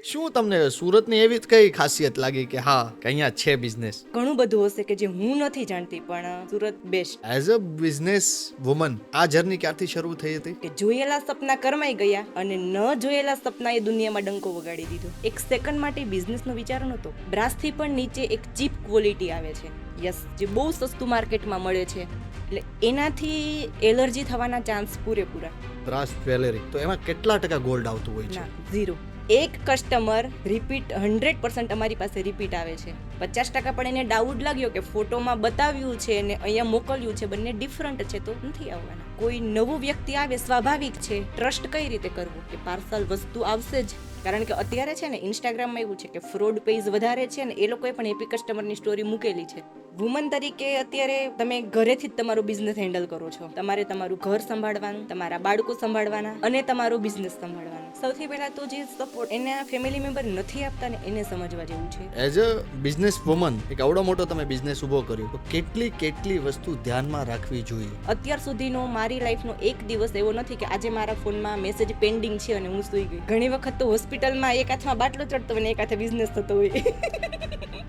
શું તમને સુરતની એવી જ કઈ ખાસિયત લાગી કે હા કે અહીંયા છે બિઝનેસ? ઘણું બધું હશે કે જે હું નથી જાણતી, પણ Surat best. As a business woman આ જર્ની ક્યારથી શરૂ થઈ હતી? કે જોયેલા સપના કરમાઈ ગયા અને ન જોયેલા સપના એ દુનિયામાં ડંકો વગાડી દીધો. એક સેકન્ડ માટે બિઝનેસનો વિચાર નહોતો. બ્રાસથી પણ નીચે એક ચીપ ક્વોલિટી આવે છે, યસ, જે બહુ સસ્તું માર્કેટમાં મળે છે, એટલે એનાથી એલર્જી થવાના ચાન્સ પૂરેપૂરા. બ્રાસ જ્વેલરી તો એમાં કેટલા ટકા ગોલ્ડ આવતું હોય છે? ના, ઝીરો. એક કસ્ટમર રિપીટ 100% અમારી પાસે રિપીટ આવે છે. 50% પણ એને ડાઉટ લાગ્યો કે ફોટોમાં બતાવ્યું છે અને અહીંયા મોકલ્યું છે બંને ડિફરન્ટ છે તો નથી આવવાના. કોઈ નવું વ્યક્તિ આવે સ્વાભાવિક છે, ટ્રસ્ટ કઈ રીતે કરવું કે પાર્સલ વસ્તુ આવશે જ. કારણ કે અત્યારે છે ને ઇન્સ્ટાગ્રામમાં એવું છે કે ફ્રોડ પેજ વધારે છે ને એ લોકોએ પણ હેપી કસ્ટમરની સ્ટોરી મૂકેલી છે. વુમન તરીકે અત્યારે તમે ઘરેથી જ તમારો બિઝનેસ હેન્ડલ કરો છો. તમારે તમારું ઘર સંભાળવાનું, તમારા બાળકો સંભાળવાના અને તમારો બિઝનેસ સંભાળવાનો. સૌથી પહેલા તો જે સપોર્ટ એના ફેમિલી મેમ્બર નથી આપતા ને એને સમજવા જેવું છે. એઝ અ બિઝનેસ વુમન એક આવડો મોટો તમે બિઝનેસ ઊભો કર્યો તો કેટલી વસ્તુ ધ્યાનમાં રાખવી જોઈએ? અત્યાર સુધીનો મારી લાઈફનો એક દિવસ એવો નથી કે આજે મારા ફોનમાં મેસેજ પેન્ડિંગ છે અને હું સૂઈ ગઈ. ઘણી વખત તો હોસ્પિટલમાં એક હાથમાં બાટલો ચડતો હોય ને એક હાથે બિઝનેસ થતો હોય.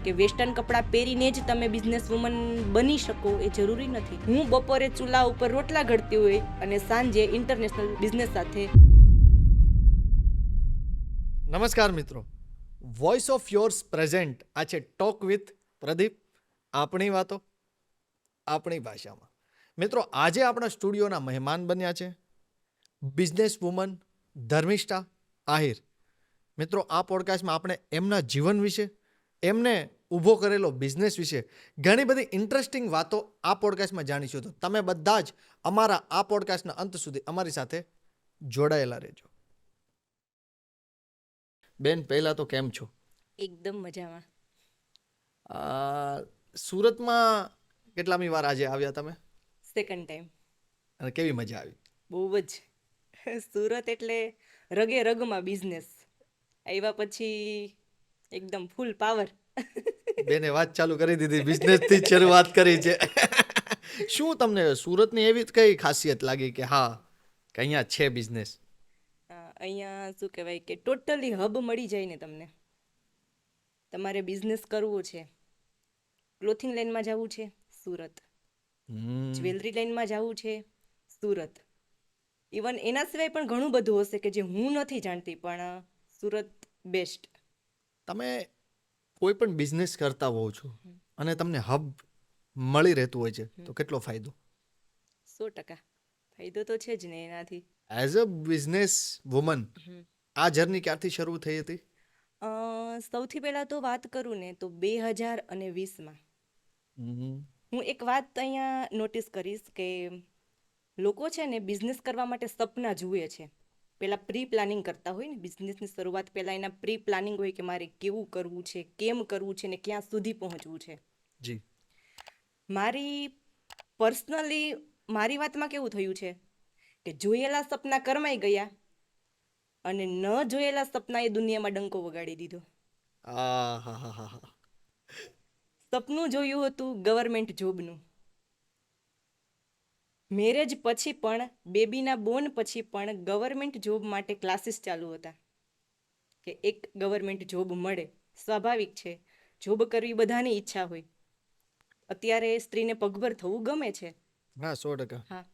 કે વેસ્ટર્ન કપડાં પહેરીને જ તમે બિઝનેસ વુમન બની શકો એ જરૂરી નથી. હું બપોરે ચૂલા ઉપર રોટલા ઘડતી હોય અને સાંજે ઇન્ટરનેશનલ બિઝનેસ સાથે. નમસ્કાર મિત્રો, વોઇસ ઓફ યોર્સ પ્રેઝન્ટ આ છે ટોક વિથ પ્રદીપ. આપણી વાતો આપણી ભાષામાં. મિત્રો, આજે આપણા સ્ટુડિયોના મહેમાન બન્યા છે બિઝનેસ વુમન ધર્મિષ્ઠા આહિર. મિત્રો, આ પોડકાસ્ટમાં આપણે એમના જીવન વિશે, એમને ઊભો કરેલો બિઝનેસ વિશે ઘણી બધી ઇન્ટરેસ્ટિંગ વાતો આ પોડકાસ્ટમાં જાણીશું. તો તમે બધા જ અમારા આ પોડકાસ્ટના અંત સુધી અમારી સાથે જોડાયેલા રહેજો. બેન, પહેલા તો કેમ છો? એકદમ મજામાં. સુરતમાં કેટલામી વાર આજે આવ્યા તમે સેકન્ડ ટાઈમ. અને કેવી મજા આવી? બહુ જ. સુરત એટલે રગે રગમાં બિઝનેસ. આવ્યા પછી એકદમ ફૂલ પાવર. બેને વાત ચાલુ કરી દીધી, બિઝનેસથી જ શરૂઆત કરી છે. શું તમને સુરતની એવી જ કઈ ખાસિયત લાગી કે હા કે અહીંયા છે બિઝનેસ? અહીંયા શું કહેવાય કે ટોટલી હબ મળી જાય ને તમને. તમારે બિઝનેસ કરવો છે, ક્લોથિંગ લાઇનમાં જવું છે, સુરત. જ્વેલરી લાઇનમાં જવું છે, સુરત. ઇવન એના સિવાય પણ ઘણું બધું હશે કે જે હું નથી જાણતી, પણ સુરત બેસ્ટ. તમે કોઈ પણ બિઝનેસ કરતા હોવ છો અને તમને હબ મળી રહેતું હોય છે તો કેટલો ફાયદો? 100% ફાયદો તો છે જ ને એનાથી. એઝ અ બિઝનેસ વુમન આ જર્ની ક્યારથી શરૂ થઈ હતી? સૌથી પહેલાં તો વાત કરું ને તો 2020માં હું એક વાત અહીંયા નોટિસ કરીશ કે લોકો છે ને બિઝનેસ કરવા માટે સપના જુએ છે. પહેલાં પ્રી પ્લાનિંગ કરતા હોય ને, બિઝનેસની શરૂઆત પહેલાં એના પ્રી પ્લાનિંગ હોય કે મારે કેવું કરવું છે, કેમ કરવું છે ને ક્યાં સુધી પહોંચવું છે. જી. મારી વાતમાં કેવું થયું છે કે જોયેલા સપના કરમાઈ ગયા અને ન જોયેલા સપના એ દુનિયામાં ડંકો વગાડી દીધો. સપનું જોયું હતું ગવર્મેન્ટ જોબનું. મેરેજ પછી પણ, બેબીના બોર્ન પછી પણ ગવર્મેન્ટ જોબ માટે ક્લાસીસ ચાલુ હતા કે એક ગવર્મેન્ટ જોબ મળે. સ્વાભાવિક છે, જોબ કરવી બધાની ઈચ્છા હોય. અત્યારે સ્ત્રીને પગભર થવું ગમે છે. હા, 100%. હા.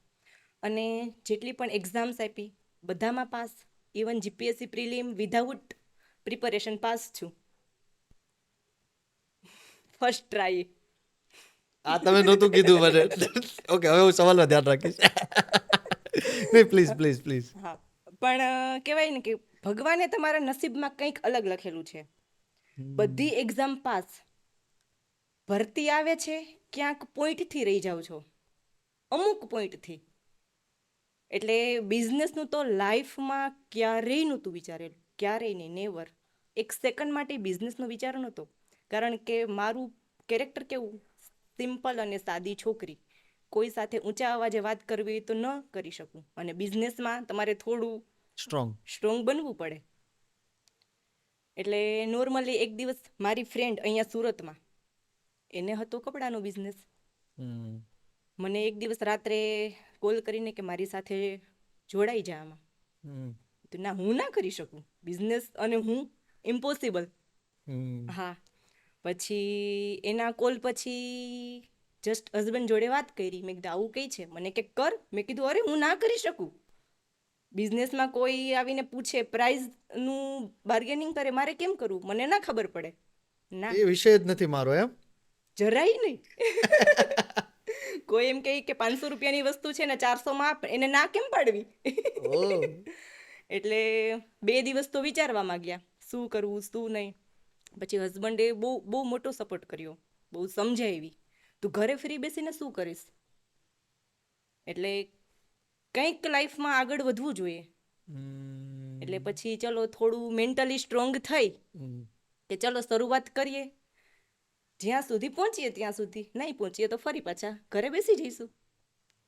અને જેટલી પણ એક્ઝામ્સ આપી બધામાં pass. Even GPSC prelim without preparation pass છું. First try. આ તમે નહોતું કીધું મને. ઓકે, હવે હું સવાલમાં ધ્યાન રાખીશ. નહીં, પ્લીઝ. હા, પણ કહેવાય ને કે ભગવાને તમારા નસીબમાં કંઈક અલગ લખેલું છે. બધી એક્ઝામ પાસ, ભરતી આવે છે ક્યાંક પોઈન્ટથી રહી જાઓ છો, અમુક પોઈન્ટથી. એટલે બિઝનેસનું તો લાઈફમાં ક્યારેય નહોતું વિચારેલું, ક્યારેય નહીં, નેવર. એક સેકન્ડ માટે બિઝનેસનો વિચાર નહોતો. કારણ કે મારું કેરેક્ટર કેવું, સિમ્પલ અને સાદી છોકરી. કોઈ સાથે ઊંચા અવાજે વાત કરવી તો ન કરી શકું, અને બિઝનેસમાં તમારે થોડું સ્ટ્રોંગ બનવું પડે. એટલે નોર્મલી એક દિવસ મારી ફ્રેન્ડ અહીંયા સુરતમાં, એને હતો કપડાનો બિઝનેસ. મને એક દિવસ રાત્રે કોલ કરીને કે મારી સાથે જોડાઈ જા આમાં. તો ના, હું ના કરી શકું બિઝનેસ અને હું ઇમ્પોસિબલ. હમ. હા, પછી એના કોલ પછી જસ્ટ હસબન્ડ જોડે વાત કરી. મેં કીધું આવું કઈ છે, મને કે કર. મેં કીધું અરે હું ના કરી શકું. બિઝનેસમાં કોઈ આવીને પૂછે પ્રાઇઝનું બાર્ગેનિંગ કરે, મારે કેમ કરવું, મને ના ખબર પડે. ના, એ વિષય જ નથી મારો એમ. જરાય નહીં. કોઈ એમ કહે કે 500 રૂપિયાની વસ્તુ છે ને 400માં આપ, એને ના કેમ પાડવી. ઓ એટલે 2 દિવસ તો વિચારવા માંગ્યા શું કરવું શું નહીં. પછી હસબન્ડે બહુ બહુ મોટો સપોર્ટ કર્યો, બહુ સમજાવી. તું ઘરે ફ્રી બેસીને શું કરીશ, એટલે કંઈક લાઈફમાં આગળ વધવું જોઈએ. હમ. એટલે પછી ચલો થોડું મેન્ટલી સ્ટ્રોંગ થઈ હમ. કે ચલો શરૂઆત કરીએ. જ્યાં સુધી પહોંચીએ ત્યાં સુધી, નહીં પહોંચીએ તો ફરી પાછા ઘરે બેસી જઈશું.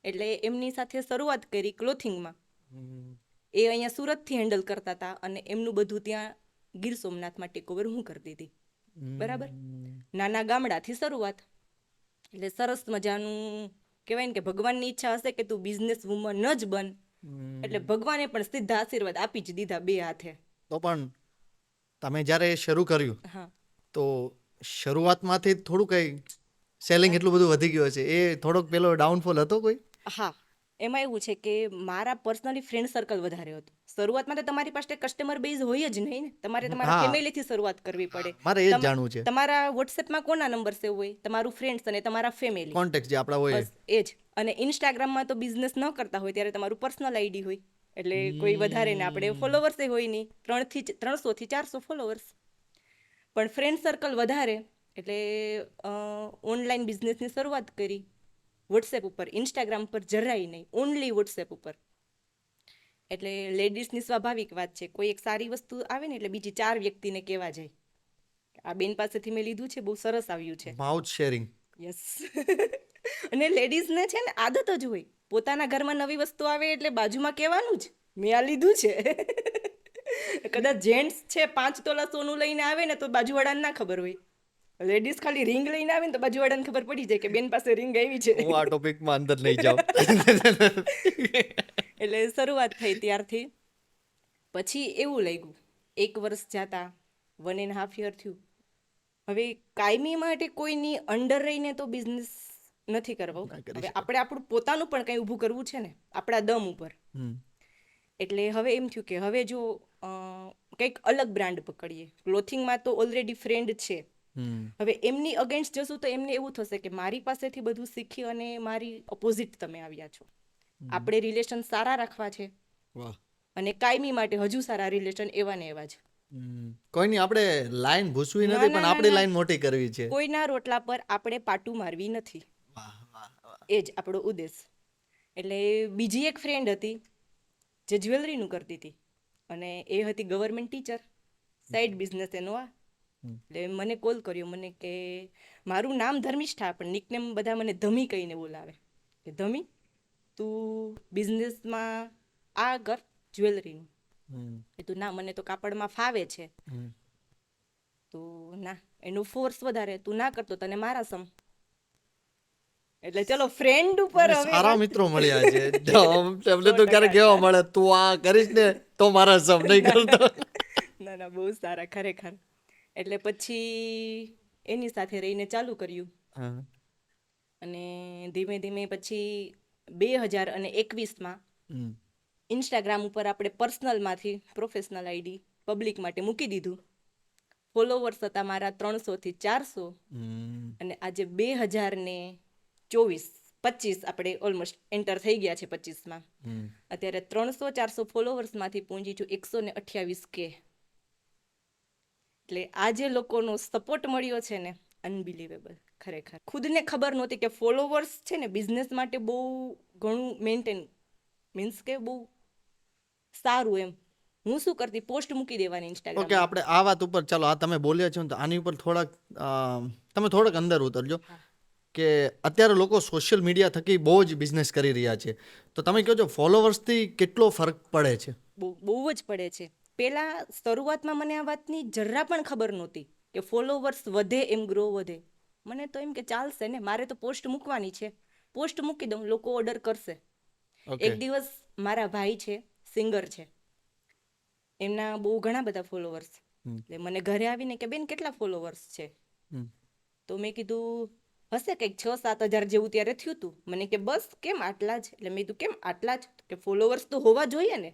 એટલે એમની સાથે શરૂઆત કરી ક્લોથિંગમાં. હમ. એ અહીંયા સુરતથી હેન્ડલ કરતા હતા અને એમનું બધું ત્યાં ગીર સોમનાથમાં ટેકઓવર હું કરતી હતી. બરાબર, નાના ગામડાથી શરૂઆત. એટલે સરસ મજાનું કહેવાય ને કે ભગવાનની ઈચ્છા હશે કે તું બિઝનેસ વુમન જ બન, એટલે ભગવાને પણ સીધા આશીર્વાદ આપી જ દીધા 2 હાથે. તો પણ તમે જ્યારે શરૂ કર્યું હા, તો શરૂઆતમાંથી જ થોડું કંઈ સેલિંગ એટલું બધું વધી ગયું છે, એ થોડોક પેલો ડાઉનફોલ હતો કોઈ? હા, એમાં એવું છે કે મારા પર્સનલી ફ્રેન્ડ સર્કલ વધારે હતું. શરૂઆતમાં તો તમારી પાસે કસ્ટમર બેઝ હોય જ નહીં ને, તમારે તમારા હા. ફેમિલીથી શરૂઆત કરવી પડે. મારે એ જ જાણવું છે. તમારા વોટ્સએપમાં કોના નંબર સેવ હોય, તમારું ફ્રેન્ડ્સ અને તમારા ફેમિલી, કોન્ટેક્ટ જે આપણા હોય. બસ એ જ. અને ઇન્સ્ટાગ્રામમાં તો બિઝનેસ ન કરતા હોય ત્યારે તમારું પર્સનલ આઈડી હોય, એટલે કોઈ વધારે ને આપણે ફોલોવર્સે હોય નહીં, 300 થી 400 ફોલોવર્સ. પણ ફ્રેન્ડ સર્કલ વધારે એટલે ઓનલાઈન બિઝનેસની શરૂઆત કરી વોટ્સએપ ઉપર. ઇન્સ્ટાગ્રામ પર જરાય નહીં, ઓનલી વોટ્સએપ ઉપર. એટલે લેડીઝની સ્વાભાવિક વાત છે, કોઈ એક સારી વસ્તુ આવે ને એટલે બીજી 4 વ્યક્તિને કહેવા જાય આ બેન પાસેથી મેં લીધું છે, બહુ સરસ આવ્યું છે. Mouth sharing. યસ. અને લેડીઝને છે ને આદત જ હોય, પોતાના ઘરમાં નવી વસ્તુ આવે એટલે બાજુમાં કહેવાનું જ મેં આ લીધું છે. કદાચ જેન્ટ્સ છે 5 તોલા સોનું લઈને આવે ને તો બાજુવાળાને ના ખબર હોય, લેડીઝ ખાલી રિંગ લઈને આવે ને તો બાજુવાળાને ખબર પડી જાય કે બેન પાસે રિંગ આવી છે. હું આ ટોપિકમાં અંદર નહીં જાઉં. એટલે શરૂઆત થઈ ત્યારથી. પછી એવું લાગ્યું 1 વર્ષ જાતા, 1.5 year થયું. હવે કાયમી માટે કોઈની અંડર રહીને તો બિઝનેસ નથી કરવો. ના કરી હવે શકાય. આપણે આપણું પોતાનું પણ કંઈ ઊભું કરવું છે ને, આપણા દમ ઉપર. હમ. એટલે હવે એમ થયું કે હવે જો કંઈક અલગ બ્રાન્ડ પકડીએ. ક્લોથિંગમાં તો ઓલરેડી ફ્રેન્ડ છે, હમ. હવે એમની અગેન્સ્ટ જશું તો એમને એવું થશે કે મારી પાસેથી બધું શીખી અને મારી ઓપોઝિટ તમે આવ્યા છો. આપણે રિલેશન સારા રાખવા છે વાહ. અને કાયમી માટે હજુ સારા રિલેશન એવા ને એવા જ. કોઈ નહીં, આપણે લાઈન ભૂસવી ના, નથી, ના, પણ ના, આપણી ના. લાઈન મોટી કરવી છે. કોઈના રોટલા પર આપણે પાટું મારવી નથી, વાહ વાહ વાહ. એ જ આપણો ઉદ્દેશ. એટલે બીજી એક ફ્રેન્ડ હતી જે જ્વેલરીનું કરતી હતી અને એ હતી ગવર્મેન્ટ ટીચર, સાઈડ બિઝનેસ એનો આ. એટલે મને કોલ કર્યો, મને કે મારું નામ ધર્મિષ્ઠા પણ નિકનેમ બધા મને ધમી કહીને બોલાવે કે ધમી તું બિઝનેસમાં આ કર જ્વેલરીનું. હમ. એ તું ના, મને તો કાપડમાં ફાવે છે, હમ. તો ના એનું ફોર્સ વધારે, તું ના કરતો તને મારા સમ. એટલે ચલો ફ્રેન્ડ ઉપર મને હવે સારા મિત્રો મળ્યા છે. તમને તો ક્યારેક કેવા મળે તું આ કરીશ ને તો મારા સમ નહીં કરતો. ના ના, બહુ સારા ખરેખર. એટલે પછી એની સાથે રહીને ચાલુ કર્યું હા. અને ધીમે ધીમે પછી 2021માં હમ. ઇન્સ્ટાગ્રામ ઉપર આપણે પર્સનલમાંથી પ્રોફેશનલ આઈડી પબ્લિક માટે મૂકી દીધું. ફોલોવર્સ હતા મારા 300 થી 400 હમ. અને આજે 2024-25 આપણે ઓલમોસ્ટ એન્ટર થઈ ગયા છે 25માં. હમ. અત્યારે 300-400 ફોલોવર્સમાંથી પહોંચી છું 128K. એટલે આ જે લોકોનો સપોર્ટ મળ્યો છે ને, અનબિલીવેબલ ખરેખર. ખુદને ખબર નહોતી કે ફોલોવર્સ છે ને બિઝનેસ માટે બહુ ઘણું મેન્ટેન, મીન્સ કે બહુ સારું એમ. હું શું કરતી, પોસ્ટ મૂકી દેવાની ઓકે, ઇન્સ્ટાગ્રામ. આપણે આ વાત ઉપર ચાલો, આ તમે બોલ્યા છો ને તો આની ઉપર તમે થોડાક અંદર ઉતરજો કે અત્યારે લોકો સોશિયલ મીડિયા થકી બહુ જ બિઝનેસ કરી રહ્યા છે, તો તમે કહો છો ફોલોવર્સથી કેટલો ફરક પડે છે? બહુ જ પડે છે. પહેલાં શરૂઆતમાં મને આ વાતની જરા પણ ખબર નહોતી કે ફોલોવર્સ વધે એમ ગ્રો વધે. મને તો એમ કે ચાલશે ને, મારે તો પોસ્ટ મૂકવાની છે, પોસ્ટ મૂકી દઉં, લોકો ઓર્ડર કરશે. ઓકે. એક દિવસ મારા ભાઈ છે, સિંગર છે, એમના બહુ ઘણા બધા ફોલોવર્સ. એટલે મને ઘરે આવીને કે બેન કેટલા ફોલોવર્સ છે, તો મેં કીધું હશે કંઈક 6-7 હજાર જેવું ત્યારે થયું હતું. મને કે બસ કેમ આટલા જ? એટલે મેં કીધું કેમ આટલા જ? કે ફોલોવર્સ તો હોવા જોઈએ ને.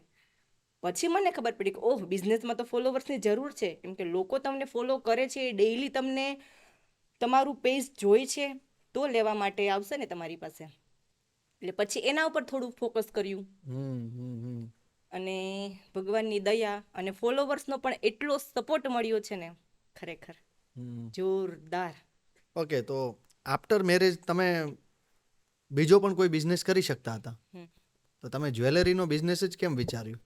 પછી મને ખબર પડી કે ઓહ, બિઝનેસમાં તો ફોલોવર્સની જરૂર છે, કેમ કે લોકો તમને ફોલો કરે છે, ડેઈલી તમને તમારું પેજ જોઈ છે તો લેવા માટે આવશે ને તમારી પાસે. એટલે પછી એના ઉપર થોડું ફોકસ કર્યું અને ભગવાનની દયા અને ફોલોવર્સનો પણ એટલો સપોર્ટ મળ્યો છે ને, ખરેખર જોરદાર. ઓકે, તો આફ્ટર મેરેજ તમે બીજો પણ કોઈ બિઝનેસ કરી શકતા હતા, તો તમે જ્વેલરીનો બિઝનેસ જ કેમ વિચાર્યું?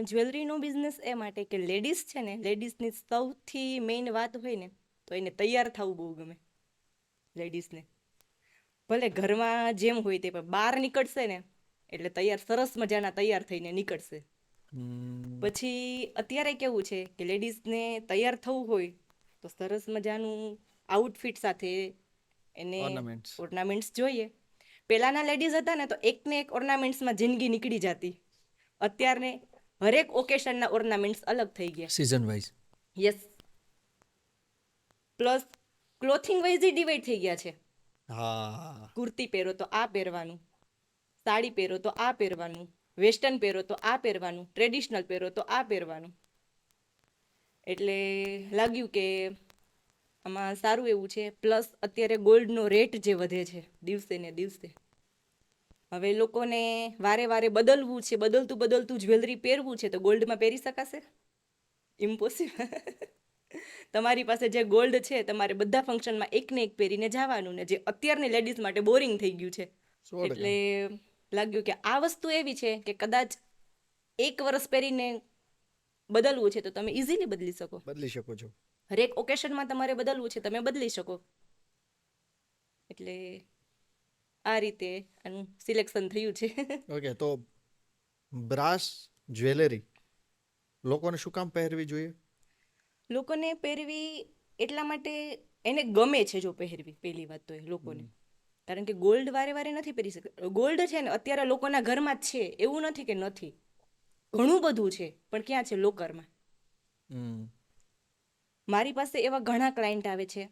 જ્વેલરીનો બિઝનેસ એ માટે કે લેડીઝ છે ને, લેડીઝની સૌથી મેઇન વાત હોય ને તો એને તૈયાર થવું બહુ ગમે. લેડીઝને ભલે ઘરમાં જેમ હોય તે, પણ બહાર નીકળશે ને એટલે તૈયાર, સરસ મજાના તૈયાર થઈને નીકળશે. પછી અત્યારે કેવું છે કે લેડીઝને તૈયાર થવું હોય તો સરસ મજાનું આઉટફિટ સાથે એને Ornaments. ઓર્નામેન્ટ્સ જોઈએ. પહેલાના લેડીઝ હતા ને તો એકને એક ઓર્નામેન્ટ્સમાં જિંદગી નીકળી જતી. અત્યારને હરેક ઓકેશનના ઓર્નામેન્ટ્સ અલગ થઈ ગયા. Season wise. Yes. Plus clothing wise divide થઈ ગયા છે. હા. કુર્તી પહેરો તો આ પહેરવાનું, સાડી પહેરો તો આ પહેરવાનું, વેસ્ટર્ન પહેરો તો આ પહેરવાનું, ટ્રેડિશનલ પહેરો તો આ પહેરવાનું. એટલે લાગ્યું કે આમાં સારું એવું છે. પ્લસ અત્યારે ગોલ્ડનો રેટ જે વધે છે દિવસે ને દિવસે, હવે લોકોને વારે વારે બદલવું છે, બદલતું જ્વેલરી પહેરવું છે, તો ગોલ્ડમાં પહેરી શકાશે? ઇમ્પોસિબલ. તમારી પાસે જે ગોલ્ડ છે, તમારે બધા ફંક્શનમાં એકને એક પહેરીને જવાનું, ને જે અત્યારની લેડીઝ માટે બોરિંગ થઈ ગયું છે. 100%. એટલે લાગ્યું કે આ વસ્તુ એવી છે કે કદાચ 1 વર્ષ પહેરીને બદલવું છે તો તમે ઇઝીલી બદલી શકો. બદલી શકો છો. હરેક ઓકેશનમાં તમારે બદલવું છે, તમે બદલી શકો. એટલે આ રીતે આનું સિલેક્શન થયું છે. ઓકે, તો બ્રાસ જ્વેલરી લોકોને શું કામ પહેરવી જોઈએ? લોકોને પહેરવી એટલા માટે એને ગમે છે, જો પહેરવી. પહેલી વાત તો એ લોકોને, કારણ કે ગોલ્ડ વારે વારે નથી પહેરી શકતા. ગોલ્ડ છે ને અત્યારે લોકોના ઘરમાં જ છે, એવું નથી કે નથી, ઘણું બધું છે, પણ ક્યાં છે? લોકરમાં. મારી પાસે એવા ઘણા ક્લાયન્ટ આવે છે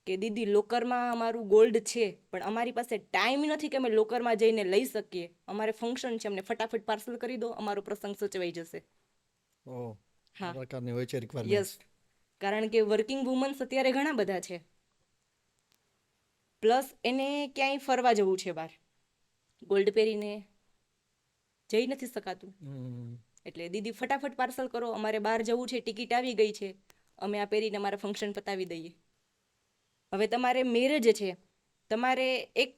કે દીદી લોકરમાં અમારું ગોલ્ડ છે, પણ અમારી પાસે ટાઈમ નથી કે અમે લોકરમાં જઈને લઈ શકીએ. અમારે ફંક્શન છે, અમને ફટાફટ પાર્સલ કરી દો, અમારો પ્રસંગ સચવાઈ જશે. ઓહ, હા. આ પ્રકારની હોય છે યસ, રિક્વાયરમેન્ટ્સ. કારણ કે વર્કિંગ વુમન્સ અત્યારે ઘણા બધા છે. પ્લસ એને ક્યાંય ફરવા જવું છે બહાર, ગોલ્ડ પહેરીને જઈ નથી શકાતું. એટલે દીદી ફટાફટ પાર્સલ કરો, અમારે બહાર જવું છે, ટિકિટ આવી ગઈ છે, અમે આ પહેરીને અમારા ફંક્શન પતાવી દઈએ. હવે તમારે મેરેજ છે, તમારે એક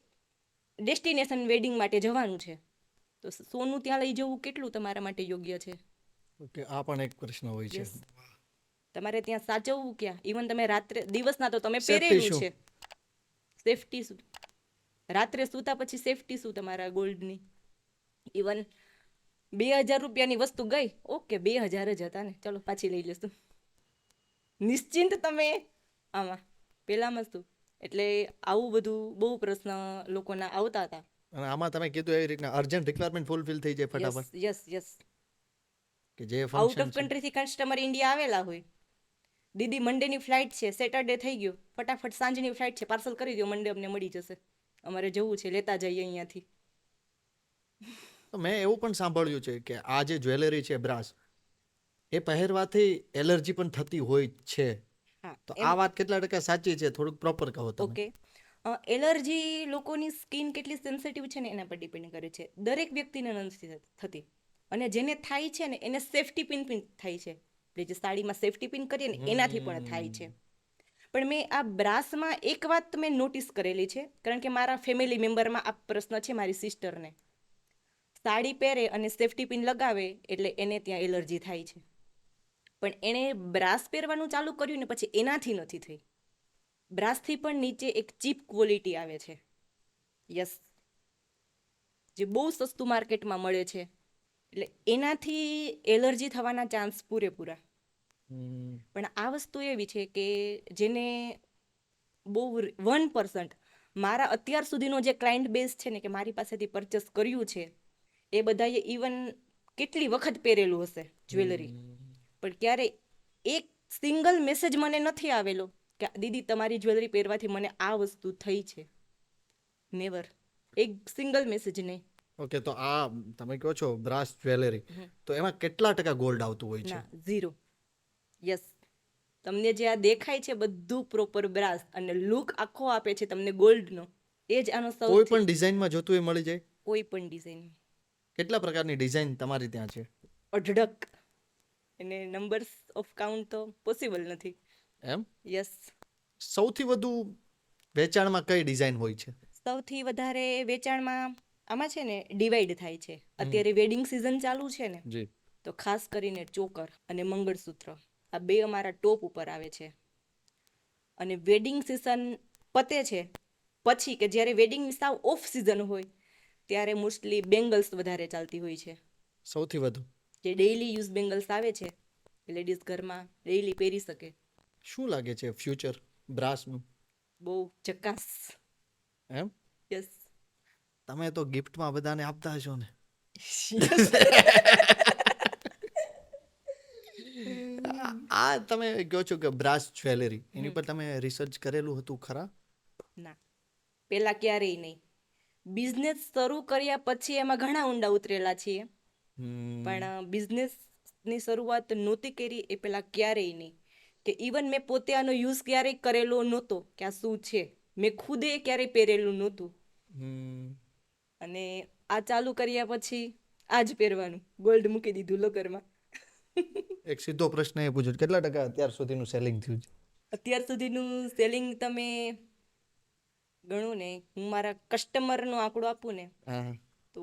ડેસ્ટિનેશન વેડિંગ માટે જવાનું છે, તો સોનું ત્યાં લઈ જવું કેટલું તમારા માટે યોગ્ય છે? ઓકે, આ પણ એક પ્રશ્ન હોય છે. યસ. તમારે ત્યાં સાચવવું ક્યાં? ઇવન તમે રાત્રે, દિવસના તો તમે Safety પહેરેલું શું? છે, સેફટી શું? રાત્રે સૂતા પછી સેફટી શું તમારા ગોલ્ડની? ઇવન 2,000 રૂપિયાની વસ્તુ ગઈ, ઓકે 2,000 જ હતા ને, ચલો પાછી લઈ લેશું. નિશ્ચિંત તમે આમાં, પહેલામાં શું. એટલે આવું બધું બહુ પ્રશ્ન લોકોના આવતા હતા. અને આમાં તમે કીધું એવી રીતના અર્જન્ટ રિક્વાયરમેન્ટ ફૂલફિલ થઈ જાય યસ ફટાફટ, યસ યસ. કે જે આઉટ ફંક્શન ઓફ છે. કન્ટ્રીથી કસ્ટમર ઇન્ડિયા આવેલા હોય, દીદી મંડેની ફ્લાઇટ છે, સેટરડે થઈ ગયું, ફટાફટ સાંજની ફ્લાઇટ છે, પાર્સલ કરી દો, મંડે અમને મળી જશે, અમારે જવું છે, લેતા જઈએ અહીંયાથી. તો મેં એવું પણ સાંભળ્યું છે કે આ જે જ્વેલરી છે બ્રાસ, એ પહેરવાથી એલર્જી પણ થતી હોય છે. હા, તો આ વાત કેટલા ટકા સાચી છે? થોડુંક પ્રોપર કહો તમે. ઓકે. એલર્જી લોકોની સ્કિન કેટલી સેન્સિટિવ છે ને એના પર ડિપેન્ડ કરે છે. દરેક વ્યક્તિને નથી થતી, અને જેને થાય છે ને એને સેફ્ટી પિન થાય છે. એટલે જે સાડીમાં સેફ્ટી પિન કરીએ ને એનાથી પણ થાય છે. પણ મેં આ બ્રાસમાં એક વાત મેં નોટિસ કરેલી છે, કારણ કે મારા ફેમિલી મેમ્બરમાં આ પ્રશ્ન છે. મારી સિસ્ટરને સાડી પહેરે અને સેફ્ટી પિન લગાવે એટલે એને ત્યાં એલર્જી થાય છે, પણ એણે બ્રાસ પહેરવાનું ચાલુ કર્યું ને પછી એનાથી નથી થઈ. બ્રાસથી પણ નીચે એક ચીપ ક્વોલિટી આવે છે, યસ, જે બહુ સસ્તું માર્કેટમાં મળે છે, એટલે એનાથી એલર્જી થવાના ચાન્સ પૂરેપૂરા. પણ આ વસ્તુ એવી છે કે જેને બહુ 1%, મારા અત્યાર સુધીનો જે ક્લાયન્ટ બેઝ છે ને, કે મારી પાસેથી પરચેસ કર્યું છે, એ બધાએ ઇવન કેટલી વખત પહેરેલું હશે જ્વેલરી, પણ ક્યારેય એક સિંગલ મેસેજ મને નથી આવેલો કે દીદી તમારી જ્વેલરી પહેરવાથી મને આ વસ્તુ થઈ છે. નેવર. એક સિંગલ મેસેજ નહીં. ઓકે, તો આ તમે કહો છો બ્રાસ જ્વેલરી, તો એમાં કેટલા ટકા ગોલ્ડ આવતું હોય છે? ના, 0. યસ. તમને જે આ દેખાય છે બધું પ્રોપર બ્રાસ અને લુક આખો આપે છે તમને ગોલ્ડનો, એ જ આનો કોઈ સૌથી પણ ડિઝાઇનમાં જોતું એ મળી જાય? કોઈ પણ ડિઝાઇન કેટલા પ્રકારની ડિઝાઇન તમારી ત્યાં છે? અઢળક. એને નંબર્સ ઓફ કાઉન્ટ તો પોસિબલ નથી. એમ? યસ. સૌથી વધુ વેચાણમાં કઈ ડિઝાઇન હોય છે? સૌથી વધારે વેચાણમાં આમાં છે ને ડિવાઈડ થાય છે. અત્યારે વેડિંગ સિઝન ચાલુ છે ને, જી. તો ખાસ કરીને ચોકર અને મંગળસૂત્ર આ બે અમારા ટોપ ઉપર આવે છે. અને વેડિંગ સિઝન પતે છે પછી કે જ્યારે વેડિંગ સાવ ઓફ સિઝન હોય ત્યારે મોસ્ટલી બેંગલ્સ વધારે ચાલતી હોય છે. સૌથી વધુ જે ડેઈલી યુઝ બેંગલ્સ આવે છે લેડીઝ ઘરમાં ડેઈલી પહેરી શકે. શું લાગે છે ફ્યુચર બ્રાસનું? બહુ ચકાસ. એમ? યસ. તમે તો ગિફ્ટમાં બધાને આપતા હશો ને? આ તમે કહો છો કે બ્રાસ જ્વેલરી, એની પર તમે રિસર્ચ કરેલું હતું ખરા? ના, પહેલા ક્યારેય નહીં. બિઝનેસ શરૂ કર્યા પછી એમાં ઘણા ઊંડા ઉતરેલા છીએ, પણ બિઝનેસની શરૂઆત નહોતી કરી એ પહેલાં ક્યારેય નહીં. કે ઇવન મેં પોતે આનો યુઝ ક્યારેય કરેલો નહોતો કે આ શું છે. મેં ખુદે ક્યારેય પહેરેલું નહોતું. અને આ ચાલુ કર્યા પછી આ જ પહેરવાનું, ગોલ્ડ મૂકી દીધું લોકરમાં. એક સીધો પ્રશ્ન એ પૂછું, કેટલા ટકા અત્યાર સુધીનું સેલિંગ થયું છે? અત્યાર સુધીનું સેલિંગ તમે ગણો ને, હું મારા કસ્ટમરનો આંકડો આપું ને તો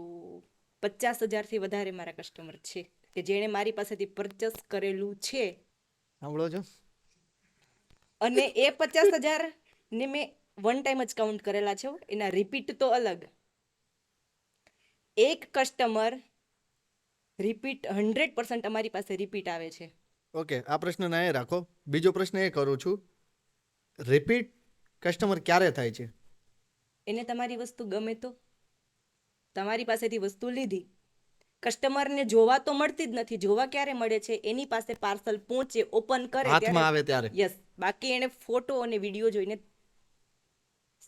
50,000થી વધારે મારા કસ્ટમર છે કે જેણે મારી પાસેથી પરચેસ કરેલું છે. સાંભળો છો? અને એ 50,000 ને મેં વન ટાઈમ જ કાઉન્ટ કરેલા છે, એના રિપીટ તો અલગ. એક કસ્ટમર રિપીટ 100% અમારી પાસે રિપીટ આવે છે. ઓકે, આ પ્રશ્ન ના એ રાખો. બીજો પ્રશ્ન એ કરું છું, રિપીટ કસ્ટમર ક્યારે થાય છે? એને તમારી વસ્તુ ગમે તો, તમારી પાસેથી વસ્તુ લીધી, કસ્ટમરને જોવા તો મળતી જ નથી. જોવા ક્યારે મળે છે? એની પાસે પાર્સલ પહોંચે, ઓપન કરે હાથમાં આવે ત્યારે. યસ. બાકી એને ફોટો અને વિડીયો જોઈને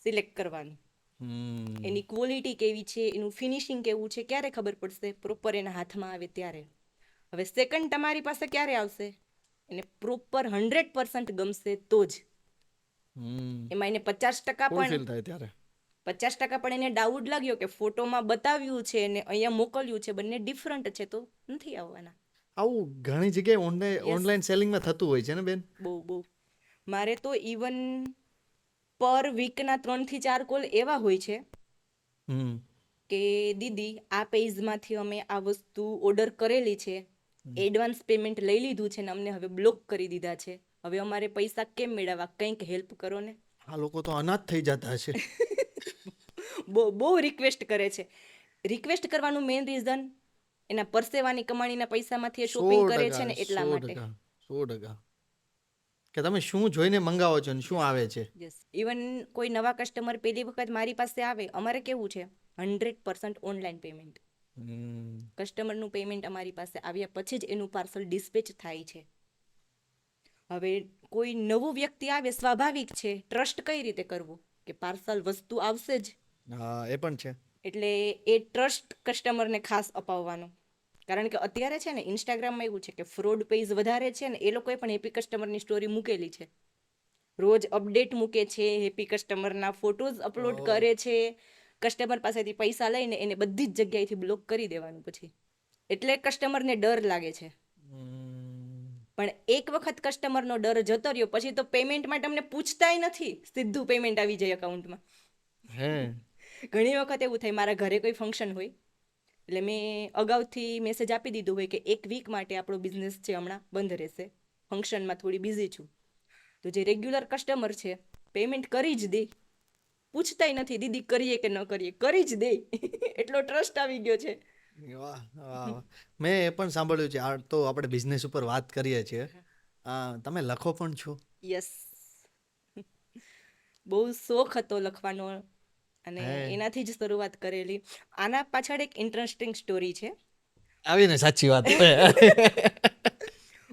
સિલેક્ટ કરવાનું. એની ક્વોલિટી કેવી છે, એનું ફિનિશિંગ કેવું છે, ક્યારે ખબર પડશે? પ્રોપર એના હાથમાં આવે ત્યારે. હવે સેકન્ડ તમારી પાસે ક્યારે આવશે? એને પ્રોપર 100% ગમશે તો જ. એમાં એને 50% ફૂલફિલ થાય ત્યારે. 50% પણ એને ડાઉટ લાગ્યો કે ફોટોમાં બતાવ્યું છે ને અહીંયા મોકલ્યું છે બંને ડિફરન્ટ છે, તો નથી આવવાના. આવું ઘણી જગ્યાએ ઓનલાઈન સેલિંગમાં થતું હોય છે ને બેન? બહુ. મારે તો ઇવન પર વીકના 3 થી 4 કોલ એવા હોય છે કે દીદી આ પેજમાંથી અમે આ વસ્તુ ઓર્ડર કરેલી છે, એડવાન્સ પેમેન્ટ લઈ લીધું છે ને અમને હવે બ્લોક કરી દીધા છે, હવે અમારે પૈસા કેમ મેળવવા, કંઈક હેલ્પ કરો ને. આ લોકો તો અનાથ થઈ જતા હશે. બહુ રિક્વેસ્ટ કરે છે. રિક્વેસ્ટ કરવાનું મેઇન રીઝન એના પરસેવાની કમાણીના પૈસામાંથી શોપિંગ કરે છે ને એટલા માટે. 100% કે તમે શું જોઈને મંગાવો છો ને શું આવે છે. યસ. ઇવન કોઈ નવા કસ્ટમર પહેલી વખત મારી પાસે આવે, અમારે કેવું છે 100% ઓનલાઈન પેમેન્ટ. કસ્ટમરનું પેમેન્ટ અમારી પાસે આવ્યા પછી જ એનું પાર્સલ ડિસ્પેચ થાય છે. હવે કોઈ નવું વ્યક્તિ આવે, સ્વાભાવિક છે, ટ્રસ્ટ કઈ રીતે કરવો કે પાર્સલ વસ્તુ આવશે જ. હા, એ પણ છે. એટલે એ ટ્રસ્ટ કસ્ટમરને ખાસ અપાવવાનો. કારણ કે અત્યારે છે ને ઇન્સ્ટાગ્રામમાં એવું છે કે ફ્રોડ પેજ વધારે છે ને, એ લોકોએ પણ હેપી કસ્ટમરની સ્ટોરી મૂકેલી છે, રોજ અપડેટ મૂકે છે, હેપી કસ્ટમરના ફોટોઝ અપલોડ કરે છે, કસ્ટમર પાસેથી પૈસા લઈને એને બધી જ જગ્યાએથી બ્લોક કરી દેવાનું પછી. એટલે કસ્ટમરને ડર લાગે છે. પણ એક વખત કસ્ટમરનો ડર જતો રહ્યો પછી તો પેમેન્ટ માટે અમને પૂછતાય નથી, સીધું પેમેન્ટ આવી જાય અકાઉન્ટમાં. ઘણી વખત એવું થાય, મારા ઘરે કોઈ ફંક્શન હોય એટલે મેં અગાઉથી મેસેજ આપી દીધું હોય કે 1 વીક માટે આપણો બિઝનેસ છે હમણાં બંધ રહેશે, ફંક્શનમાં થોડી બિઝી છું. તો જે રેગ્યુલર કસ્ટમર છે પેમેન્ટ કરી જ દે, પૂછતાય નથી દીદી કરીએ કે ન કરીએ, કરી જ દે. એટલો ટ્રસ્ટ આવી ગયો છે. મેં એ પણ સાંભળ્યું છે. આ તો આપણે બિઝનેસ ઉપર વાત કરીએ છીએ, તમે લખો પણ છો? યસ. બહુ શોખ હતો લખવાનો અને એનાથી જ શરૂઆત કરેલી. આના પાછળ એક ઇન્ટરેસ્ટિંગ સ્ટોરી છે. આવીને સાચી વાત.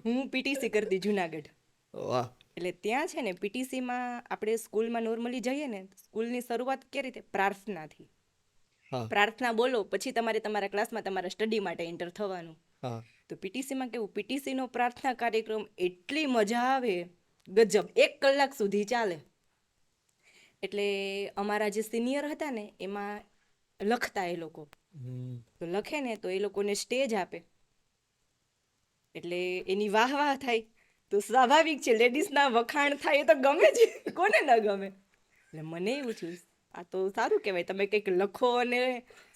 હું પીટીસી કરતી જુનાગઢ. વાહ. એટલે ત્યાં છે ને પીટીસીમાં આપણે સ્કૂલમાં નોર્મલી જઈએ ને, સ્કૂલની શરૂઆત કે રીતે પ્રાર્થનાથી. હા પ્રાર્થના બોલો પછી તમારે તમારા ક્લાસમાં તમારા સ્ટડી માટે એન્ટર થવાનું. હા. તો પીટીસીમાં કેવું, પીટીસીનો પ્રાર્થના કાર્યક્રમ એટલી મજા આવે, ગજબ, 1 કલાક સુધી ચાલે. એટલે અમારા જે સિનિયર હતા ને એમાં લખતા એ લોકો, હમ. તો લખે ને તો એ લોકોને સ્ટેજ આપે એટલે એની વાહ વાહ થાય. તો સ્વાભાવિક છે લેડીઝના વખાણ થાય એ તો ગમે જ, કોને ન ગમે. એટલે મને એવું થયું આ તો સારું કહેવાય, તમે કંઈક લખો અને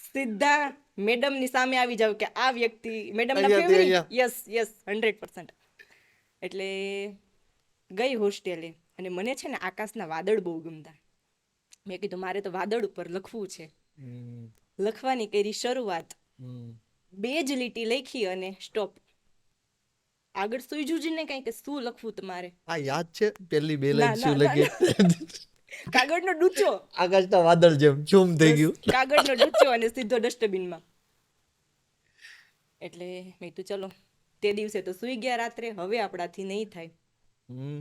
સીધા મેડમની સામે આવી જાવ કે આ વ્યક્તિ મેડમના અહીંયાથી ફેવરિટ. અહીંયા. Yes yes 100%. એટલે ગઈ હોસ્ટેલે અને મને છે ને આકાશના વાદળ બહુ ગમતા. મેં કીધું મારે તો વાદળ ઉપર લખવું છે. હમ. લખવાની કરી શરૂઆત, હમ. 2 જ લીટી લખી અને સ્ટોપ. આગળ સૂઝ્યું જ ને કાંઈ કે શું લખવું તમારે. આ યાદ છે પેલી બે ના લાઈન ના શું ના લખી? ના. કાગળનો ડૂચો, આકાશના વાદળ જેમ ચૂમ થઈ બસ ગયું. કાગળનો ડૂચો અને સીધો ડસ્ટબિનમાં. એટલે મેં કીધું ચલો, તે દિવસે તો સૂઈ ગયા રાત્રે, હવે આપણાથી નહીં થાય. હમ.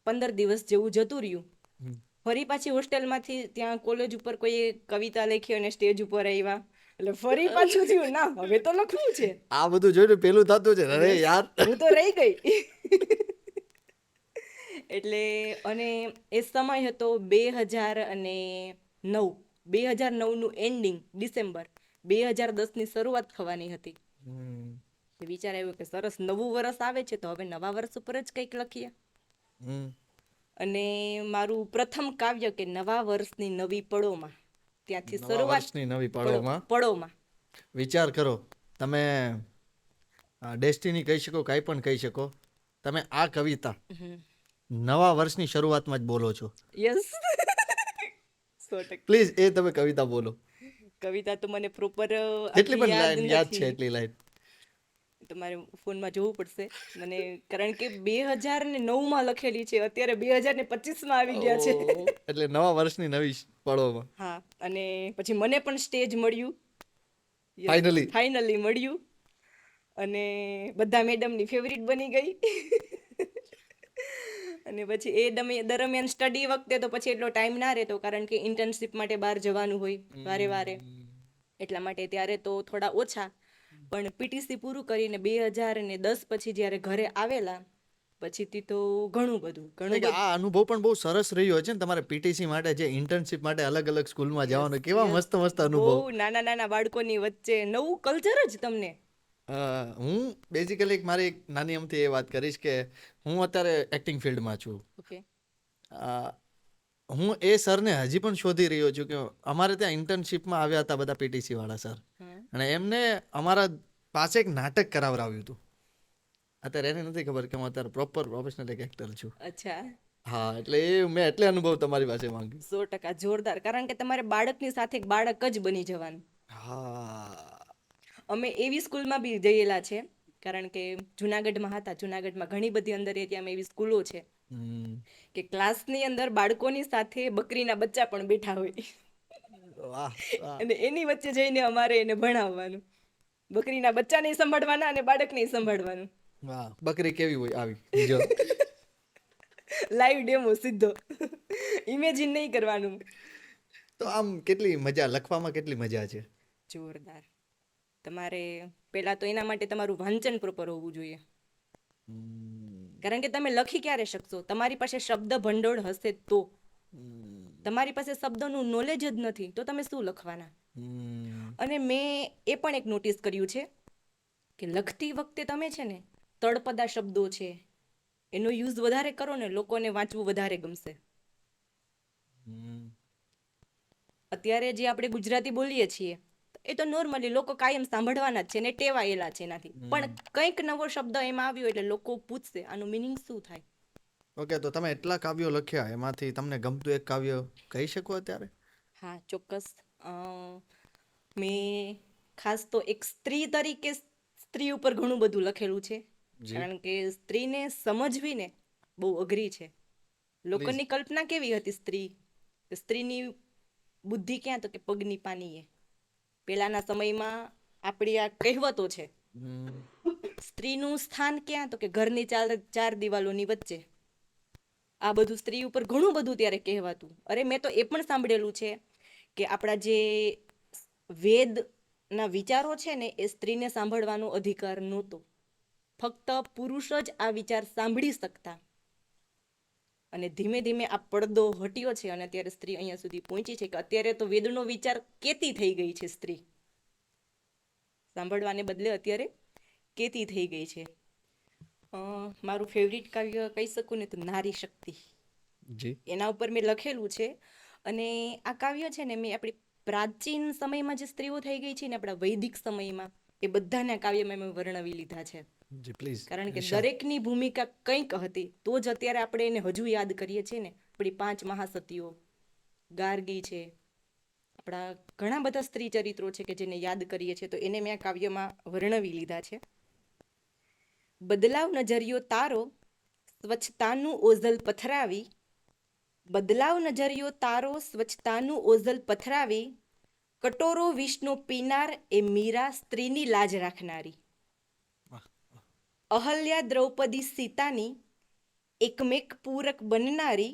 15 દિવસ જેવું જતું રહ્યું. હમ. ફરી પાછી હોસ્ટેલમાંથી ત્યાં કોલેજ ઉપર કોઈ કવિતા લખી અને સ્ટેજ ઉપર આવ્યા, એટલે ફરી પાછું થયું ના હવે તો લખવું છે. આ બધું જોઈને પેલું થતું છે અરે યાર. હું તો રહી ગઈ. એટલે અને એ સમય હતો 2009. 2009નું એન્ડિંગ ડિસેમ્બર, 2010ની શરૂઆત થવાની હતી. હમ. વિચાર આવ્યો કે સરસ નવું વર્ષ આવે છે તો હવે નવા વર્ષ ઉપર જ કંઈક લખીએ. હમ. અને મારું પ્રથમ કાવ્ય કે નવા વર્ષની નવી પળોમાં, ત્યાંથી નવા શરૂઆત. વર્ષની નવી પળોમાં. પળોમાં. વિચાર કરો તમે, ડેસ્ટિની કહી શકો, કાંઈ પણ કહી શકો, તમે આ કવિતા નવા વર્ષની શરૂઆતમાં જ બોલો છો. યસ. 100%. પ્લીઝ એ તમે કવિતા બોલો. કવિતા તો મને પ્રોપર જેટલી પણ લાઈન યાદ છે એટલી લાઈન. તમારે ફોનમાં જોવું પડશે મને, કારણ કે 2009માં લખેલી છે, અત્યારે 2025માં આવી ગયા છે. એટલે નવા વર્ષની નવી પળોમાં. હા, અને પછી મને પણ સ્ટેજ મળ્યું. Finally. ફાઇનલી મળ્યું અને બધા મેડમની ફેવરિટ બની ગઈ. અને પછી એ દરમિયાન સ્ટડી વખતે તો પછી એટલો ટાઈમ ના રહેતો, કારણ કે ઇન્ટર્નશિપ માટે બહાર જવાનું હોય વારે વારે, એટલા માટે ત્યારે તો થોડા ઓછા. પણ પીટીસી પૂરું કરીને 2010 પછી જ્યારે ઘરે આવેલા પછીથી તો ઘણું બધું એટલે કે આ અનુભવ પણ બહુ સરસ રહ્યો છે ને તમારે પીટીસી માટે, જે ઇન્ટર્નશિપ માટે અલગ અલગ સ્કૂલમાં જવાનું, કેવા મસ્ત મસ્ત અનુભવ. બહુ નાના નાના બાળકોની વચ્ચે નવું કલ્ચર જ તમને. હું બેઝિકલી મારી એક નાની અમથી એ વાત કરીશ કે હું અત્યારે એક્ટિંગ ફિલ્ડમાં છું. ઓકે. હું એ સરને હજી પણ શોધી રહ્યો છું કે અમારે ત્યાં ઇન્ટર્નશિપમાં આવ્યા હતા બધા પીટીસી વાળા સર, અને એમને અમારા પાસે એક નાટક કરાવરાવ્યું હતું. અત્યારે એને નથી ખબર કે હું અત્યારે પ્રોપર પ્રોફેશનલ એક એક્ટર છું. અચ્છા. હા, એટલે એ મેં એટલે અનુભવ તમારી પાસે માંગ્યો. 100% જોરદાર, કારણ કે તમારે બાળકની સાથે એક બાળક જ બની જવાનું. હા. અમે એવી સ્કૂલમાં બી જયેલા છે, કારણ કે જુનાગઢમાં હતા. જુનાગઢમાં ઘણી બધી અંદર એરિયામાં એવી સ્કૂલો છે કે ક્લાસની અંદર બાળકોની સાથે બકરીના બચ્ચા પણ બેઠા હોય. વાહ વાહ. અને એની વચ્ચે જઈને અમારે એને ભણાવવાનું, બકરીના બચ્ચાને સંભાળવાના અને બાળકને સંભાળવાનું. વાહ, બકરી કેવી હોય આવી જો. લાઈવ ડેમો સીધો, ઇમેજિન નહીં કરવાનું. તો આમ કેટલી મજા, લખવામાં કેટલી મજા છે. જોરદાર. તમારે પહેલા તો એના માટે તમારું વાંચન પ્રોપર હોવું જોઈએ, કારણ કે તમે લખી ક્યારે શકશો? તમારી પાસે શબ્દ ભંડોળ હશે તો. તમારી પાસે શબ્દોનું નોલેજ જ નથી તો તમે શું લખવાના? અને મેં એ પણ એક નોટિસ કર્યું છે કે લખતી વખતે તમે છે ને તળપદા શબ્દો છે એનો યુઝ વધારે કરો ને, લોકોને વાંચવું વધારે ગમશે. અત્યારે જે આપણે ગુજરાતી બોલીએ છીએ એ તો નોર્મલી લોકો કાયમ સાંભળવાના જ છે ને ટેવાયેલા છે એનાથી, પણ કંઈક નવો શબ્દ એમાં આવ્યો એટલે લોકો પૂછશે આનું મિનિંગ શું થાય. ઓકે, તો તમે એટલા કાવ્યો લખ્યા, એમાંથી તમને ગમતું એક કાવ્ય કહી શકો અત્યારે? હા, ચોક્કસ. મેં ખાસ તો એક સ્ત્રી તરીકે સ્ત્રી ઉપર ઘણું બધું લખેલું છે, કારણ કે સ્ત્રીને સમજવી ને બહુ અઘરી છે. લોકોની કલ્પના કેવી હતી સ્ત્રીની બુદ્ધિ ક્યાં? તો કે પગની પાનીએ. પહેલાના સમયમાં આપણી આ કહેવતો છે સ્ત્રીનું સ્થાન ક્યાં? તો કે ઘરની ચાર દિવાલોની વચ્ચે. આ બધું સ્ત્રી ઉપર ઘણું બધું ત્યારે કહેવાતું. અરે મેં તો એ પણ સાંભળેલું છે કે આપણા જે વેદના વિચારો છે ને એ સ્ત્રીને સાંભળવાનો અધિકાર નહોતો. ફક્ત પુરુષ જ આ વિચાર સાંભળી શકતા. અને ધીમે ધીમે આ પડદો હટ્યો છે અને અત્યારે સ્ત્રી અહીંયા સુધી પહોંચી છે કે અત્યારે તો વેદનો વિચાર કેતી થઈ ગઈ છે સ્ત્રી. સાંભળવાને બદલે અત્યારે કેતી થઈ ગઈ છે. મારું ફેવરિટ કાવ્ય કહી શકું ને તો નારી શક્તિ. જી. એના ઉપર મેં લખેલું છે. અને આ કાવ્ય છે ને મેં આપણી પ્રાચીન સમયમાં જે સ્ત્રીઓ થઈ ગઈ છે ને આપણા વૈદિક સમયમાં એ બધાના કાવ્યમાં મેં વર્ણવી લીધા છે. જી પ્લીઝ. કારણ કે દરેકની ભૂમિકા કંઈક હતી તો જ અત્યારે આપણે એને હજુ યાદ કરીએ છીએ ને. આપણી 5 મહાસતીઓ, ગાર્ગી છે, આપણા ઘણા બધા સ્ત્રી ચરિત્રો છે કે જેને યાદ કરીએ છીએ, તો એને મેં આ કાવ્યમાં વર્ણવી લીધા છે. બદલાવ નજરિયો તારો સ્વચ્છતાનું ઓઝલ પથરાવી, બદલાવ નજરિયો તારો સ્વચ્છતાનું ઓઝલ પથરાવી, કટોરો વિષનો પીનાર એ મીરા સ્ત્રીની લાજ રાખનારી. અહલ્યા દ્રૌપદી સીતાની એકમેક પૂરક બનનારી,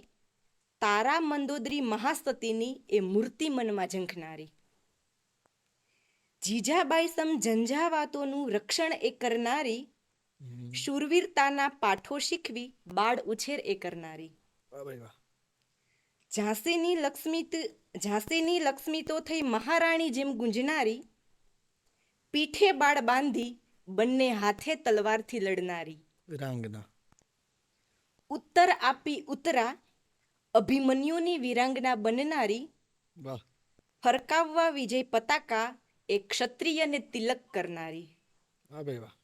તારા મંદોદરી મહાસતીની એ મૂર્તિ મનમાં ઝંખનારી. જીજાબાઈ સમ ઝંઝાવાતોનું રક્ષણ એ કરનારી, શૂરવીરતાના પાઠો શીખવી બાળ ઉછેર એ કરનારી. ઝાંસીની લક્ષ્મી તો થઈ મહારાણી જેમ ગુંજનારી, પીઠે બાળ બાંધી બંને હાથે તલવારથી લડનારી. વીરાંગના. ઉત્તર આપી ઉતરા અભિમન્યુની વીરાંગના બનનારી, વાહ. ફરકાવવા વિજય પતાકા એ ક્ષત્રિયને તિલક કરનારી. વાહ ભાઈ વાહ.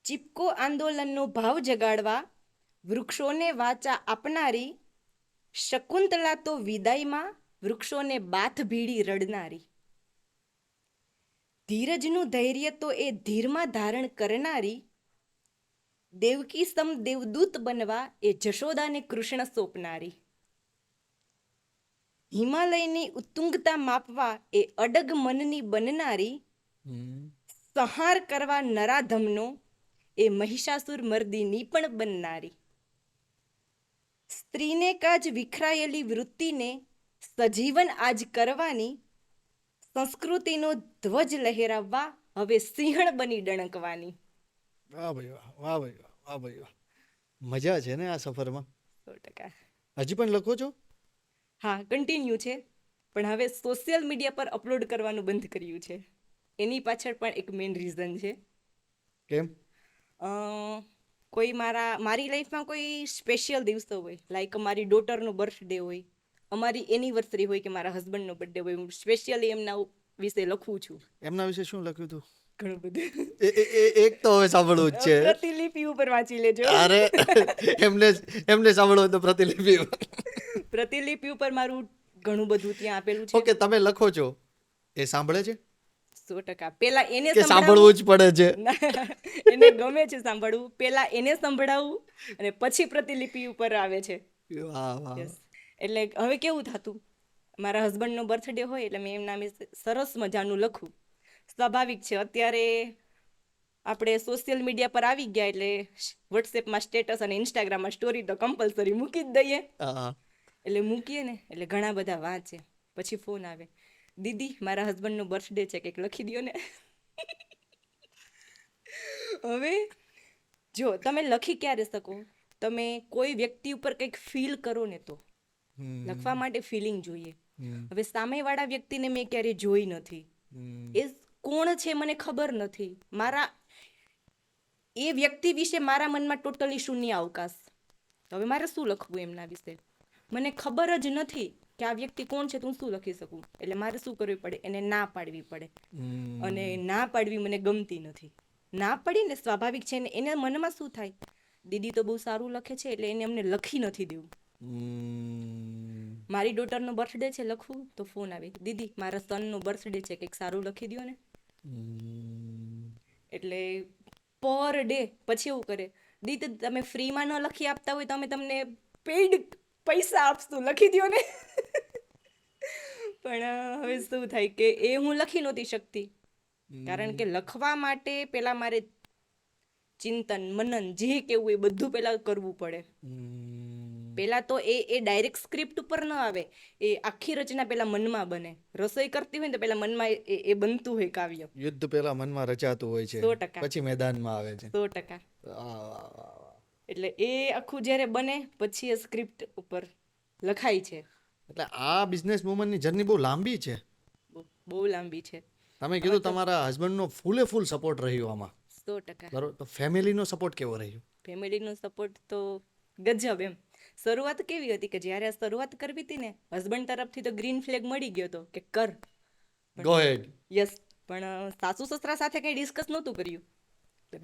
ચીપકો આંદોલનનો ભાવ જગાડવા વૃક્ષોને વાચા આપનારી, શકુંતલા તો વિદાયમાં વૃક્ષોને બાથ ભીડી રડનારી. ધીરજનું ધૈર્ય તો એ ધીરમાં ધારણ કરનારી, દેવકી સમ દેવદૂત બનવા એ જશોદાને કૃષ્ણ સોંપનારી. હિમાલયની ઉત્તુંગતા માપવા એ અડગ મનની બનનારી, સંહાર કરવા નરાધમનો એ મહિષાસુર મર્દિની પણ બનનારી. સ્ત્રીને કાજ વિખરાયેલી વૃત્તિને સજીવન આજ કરવાની, સંસ્કૃતિનો ધ્વજ લહેરાવવા હવે સિંહણ બની ડણકવાની. વાહ ભાઈ વાહ. વાહ ભાઈ વાહ. વાહ ભાઈ વાહ. મજા છે ને આ સફરમાં? 100%. હજી પણ લખો છો? હા, કન્ટિન્યુ છે, પણ હવે સોશિયલ મીડિયા પર અપલોડ કરવાનું બંધ કર્યું છે. એની પાછળ પણ એક મેઇન રીઝન છે. કેમ? કોઈ મારી લાઈફમાં કોઈ સ્પેશિયલ દિવસો હોય, લાઈક મારી ડોટરનો બર્થડે હોય, અમારી એનિવર્સરી હોય કે મારા હસબન્ડનો બર્થડે હોય, હું સ્પેશિયલી એમના વિશે લખું છું. એમના વિશે શું લખ્યું હતું? ઘણું બધું. એક તો હવે સાંભળવું જ છે. પ્રતિલિપિ ઉપર વાંચી લેજો. અરે એમને સાંભળવું તો પ્રતિલિપિ. પ્રતિલિપિ ઉપર મારું ઘણું બધું ત્યાં આપેલું છે. ઓકે, તમે લખો છો, એ સાંભળે છે 100%. પેલા એને કે સાંભળવું જ પડે છે? એને ગમે છે સાંભળવું. પેલા એને સંભળાવવું અને પછી પ્રતિલિપિ ઉપર આવે છે. વાહ વાહ. Yes. એટલે હવે કેવું થતું, મારા હસબન્ડનો બર્થડે હોય એટલે મેં એમના વિશે સરસ મજાનું લખું. સ્વાભાવિક છે, અત્યારે આપણે સોશિયલ મીડિયા પર આવી ગયા એટલે વોટ્સએપમાં સ્ટેટસ અને ઇન્સ્ટાગ્રામમાં સ્ટોરી તો કમ્પલસરી મૂકી જ દઈએ. એટલે મૂકીએ ને એટલે ઘણા બધા વાંચે. પછી ફોન આવે, દીદી મારા હસબન્ડનો બર્થડે છે, કંઈક લખી દો ને. હવે જો તમે લખી ક્યારે શકો? તમે કોઈ વ્યક્તિ ઉપર કંઈક ફીલ કરો ને તો. લખવા માટે ફિલિંગ જોઈએ. હવે સામેવાળા વ્યક્તિને મેં ક્યારેય જોઈ નથી, એ કોણ છે મને ખબર નથી, એ વ્યક્તિ વિશે મારા મનમાં ટોટલી શૂન્ય અવકાશ. હવે મારે શું લખવું એમના વિશે? મને ખબર જ નથી કે આ વ્યક્તિ કોણ છે, તો હું શું લખી શકું? એટલે મારે શું કરવું પડે? એને ના પાડવી પડે. અને ના પાડવી મને ગમતી નથી. ના પડીને સ્વાભાવિક છે ને, એને મનમાં શું થાય, દીદી તો બહુ સારું લખે છે એટલે એને અમને લખી નથી દેવું. મારી ડોટરનો બર્થડે છે, લખવું તો ફોન આવે, દીદી મારા સનનો બર્થડે છે, કંઈક સારું લખી દો ને. એટલે પર ડે પછી એવું કરે, દીદી તમે ફ્રીમાં ન લખી આપતા હોય તો અમે તમને પેઇડ પૈસા આપશું, લખી દો ને. પણ હવે શું થાય કે એ હું લખી નહોતી શકતી, કારણ કે લખવા માટે પહેલાં મારે ચિંતન મનન જે કેવું એ બધું પહેલા કરવું પડે. પહેલા તો એ ડાયરેક્ટ સ્ક્રિપ્ટ ઉપર ન આવે, એ આખી રચના પહેલા મનમાં બને. રસોઈ કરતી હોય ને તો પહેલા મનમાં એ બનતું હોય કાવ્ય. યુદ્ધ પેલા મનમાં રચાતું હોય છે, 100%. પછી મેદાનમાં આવે છે. 100%. વાહ, વાહ, વાહ, વાહ. એટલે એ આખું જ્યારે બને પછી એ સ્ક્રિપ્ટ ઉપર લખાય છે. એટલે આ બિઝનેસ વુમનની જર્ની બહુ લાંબી છે. બહુ લાંબી છે. તમે કીધું તમારા હસબન્ડનો ફૂલે ફૂલ સપોર્ટ રહ્યો આમાં, 100%. બરોબર. તો ફેમિલીનો સપોર્ટ કેવો રહ્યો? ફેમિલીનો સપોર્ટ તો ગજબ એમ. શરૂઆત કેવી હતી કે જ્યારે આ શરૂઆત કરવી હતી ને, હસબન્ડ તરફથી તો ગ્રીન ફ્લેગ મળી ગયો હતો કે કર. ગો હેડ. યસ. પણ સાસુ સસરા સાથે કંઈ ડિસ્કસ નહોતું કર્યું.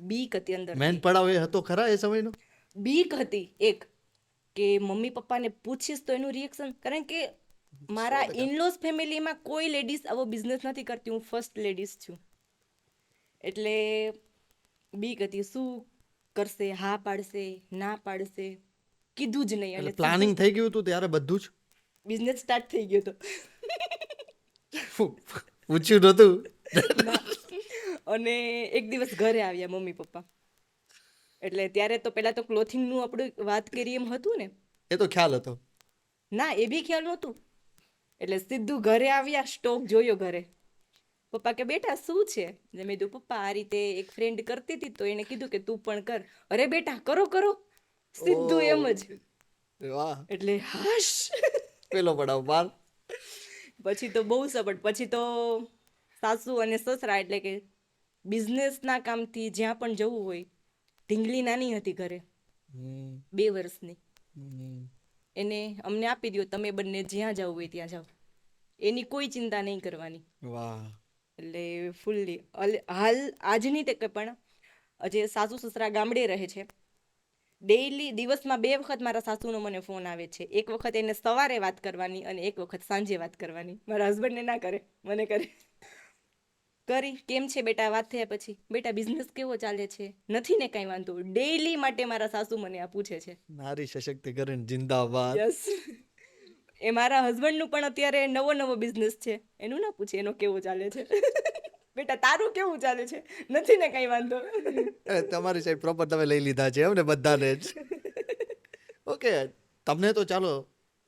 બીક હતી અંદર. મેન પડાવ એ હતો ખરા એ સમયનો? બીક હતી એક, કે મમ્મી પપ્પાને પૂછીશ તો એનું રિએક્શન. કારણ કે મારા ઇનલોઝ ફેમિલીમાં કોઈ લેડીઝ આવો બિઝનેસ નથી કરતી, હું ફર્સ્ટ લેડીઝ છું. એટલે બીક હતી, શું કરશે, હા પાડશે, ના પાડશે, કીધું જ નહીં. એટલે અને પ્લાનિંગ થઈ ગયું હતું ત્યારે બધું જ? બિઝનેસ સ્ટાર્ટ થઈ ગયો હતો. પૂછ્યું નહોતું? ના. અને એક દિવસ ઘરે આવ્યા મમ્મી પપ્પા. એટલે ત્યારે તો પહેલા તો ક્લોથિંગનું આપણું વાત કરી એમ હતું ને. એ તો ખ્યાલ હતો. ના, એ બી ખ્યાલ નહોતું. એટલે સીધું ઘરે આવ્યા, સ્ટોક જોયો ઘરે. પપ્પા કે બેટા શું છે? મેં કીધું પપ્પા આ રીતે એક ફ્રેન્ડ કરતી હતી તો એને કીધું કે તું પણ કર. અરે બેટા કરો કરો, સીધું એમ જ. વાહ, એટલે હાશ. પેલો પડાવ પાર. પછી તો બહુ સપોર્ટ. પછી તો સાસુ અને સસરા, એટલે કે બિઝનેસના કામથી જ્યાં પણ જવું હોય. ઢીંગલી નાની હતી ઘરે, 2 વર્ષની. એને અમને આપી દો, તમે બંને જ્યાં જવું હોય ત્યાં જાઓ, એની કોઈ ચિંતા નહીં કરવાની. વાહ. એટલે ફૂલ્લી હાલ આજની તે પણ જે સાસુ સસરા ગામડે રહે છે, ડેઈલી દિવસમાં 2 વખત મારા સાસુનો મને ફોન આવે છે. એક વખત એને સવારે વાત કરવાની અને એક વખત સાંજે વાત કરવાની. મારા હસબન્ડને ના કરે, મને કરે. કરી કેમ છે બેટા, વાત થયા પછી બેટા બિઝનેસ કેવો ચાલે છે, નથી ને કાંઈ વાંધો. ડેઈલી માટે મારા સાસુ મને આ પૂછે છે. નારી સશક્તિકરણ જિંદાબાદ. યસ. એ મારા હસબન્ડનું પણ અત્યારે નવો બિઝનેસ છે, એનું ના પૂછે એનો કેવો ચાલે છે. બેટા તારું કેવું ચાલે છે, નથી ને કાંઈ વાંધો. તમારી સાઈડ પ્રોપર તમે લઈ લીધા છે એમ ને બધાને જ? ઓકે, તમને તો ચાલો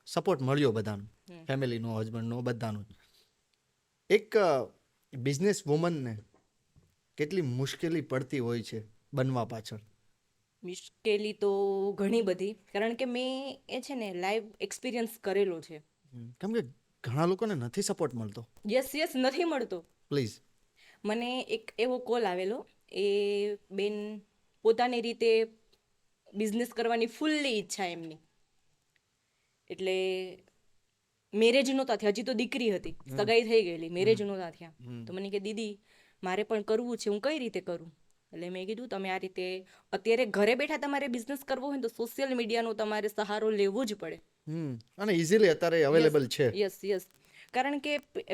સપોર્ટ મળ્યો બધાનો, ફેમિલીનો, હસબન્ડનો, બધાનો. એક બિઝનેસ વુમનને કેટલી મુશ્કેલી પડતી હોય છે બનવા પાછળ? મુશ્કેલી તો ઘણી બધી, કારણ કે મેં એ છે ને લાઈવ એક્સપિરિયન્સ કરેલો છે. કેમ કે ઘણા લોકોને નથી સપોર્ટ મળતો. યસ નથી મળતો. પ્લીઝ. મને એક એવો કોલ આવેલો, એ બેન પોતાની રીતે બિઝનેસ કરવાની ફૂલ્લી ઈચ્છા એમની. એટલે મેરેજ નહોતા થયા, હજી તો દીકરી હતી, સગાઈ થઈ ગયેલી, મેરેજ નહોતા થયા. તો મને કે દીદી મારે પણ કરવું છે, હું કઈ રીતે કરું? એટલે મેં કીધું તમે આ રીતે અત્યારે ઘરે બેઠા તમારે બિઝનેસ કરવો હોય તો સોશિયલ મીડિયાનો તમારે સહારો લેવો જ પડે. અને ઇઝીલી અત્યારે અવેલેબલ છે. યસ. કારણ કે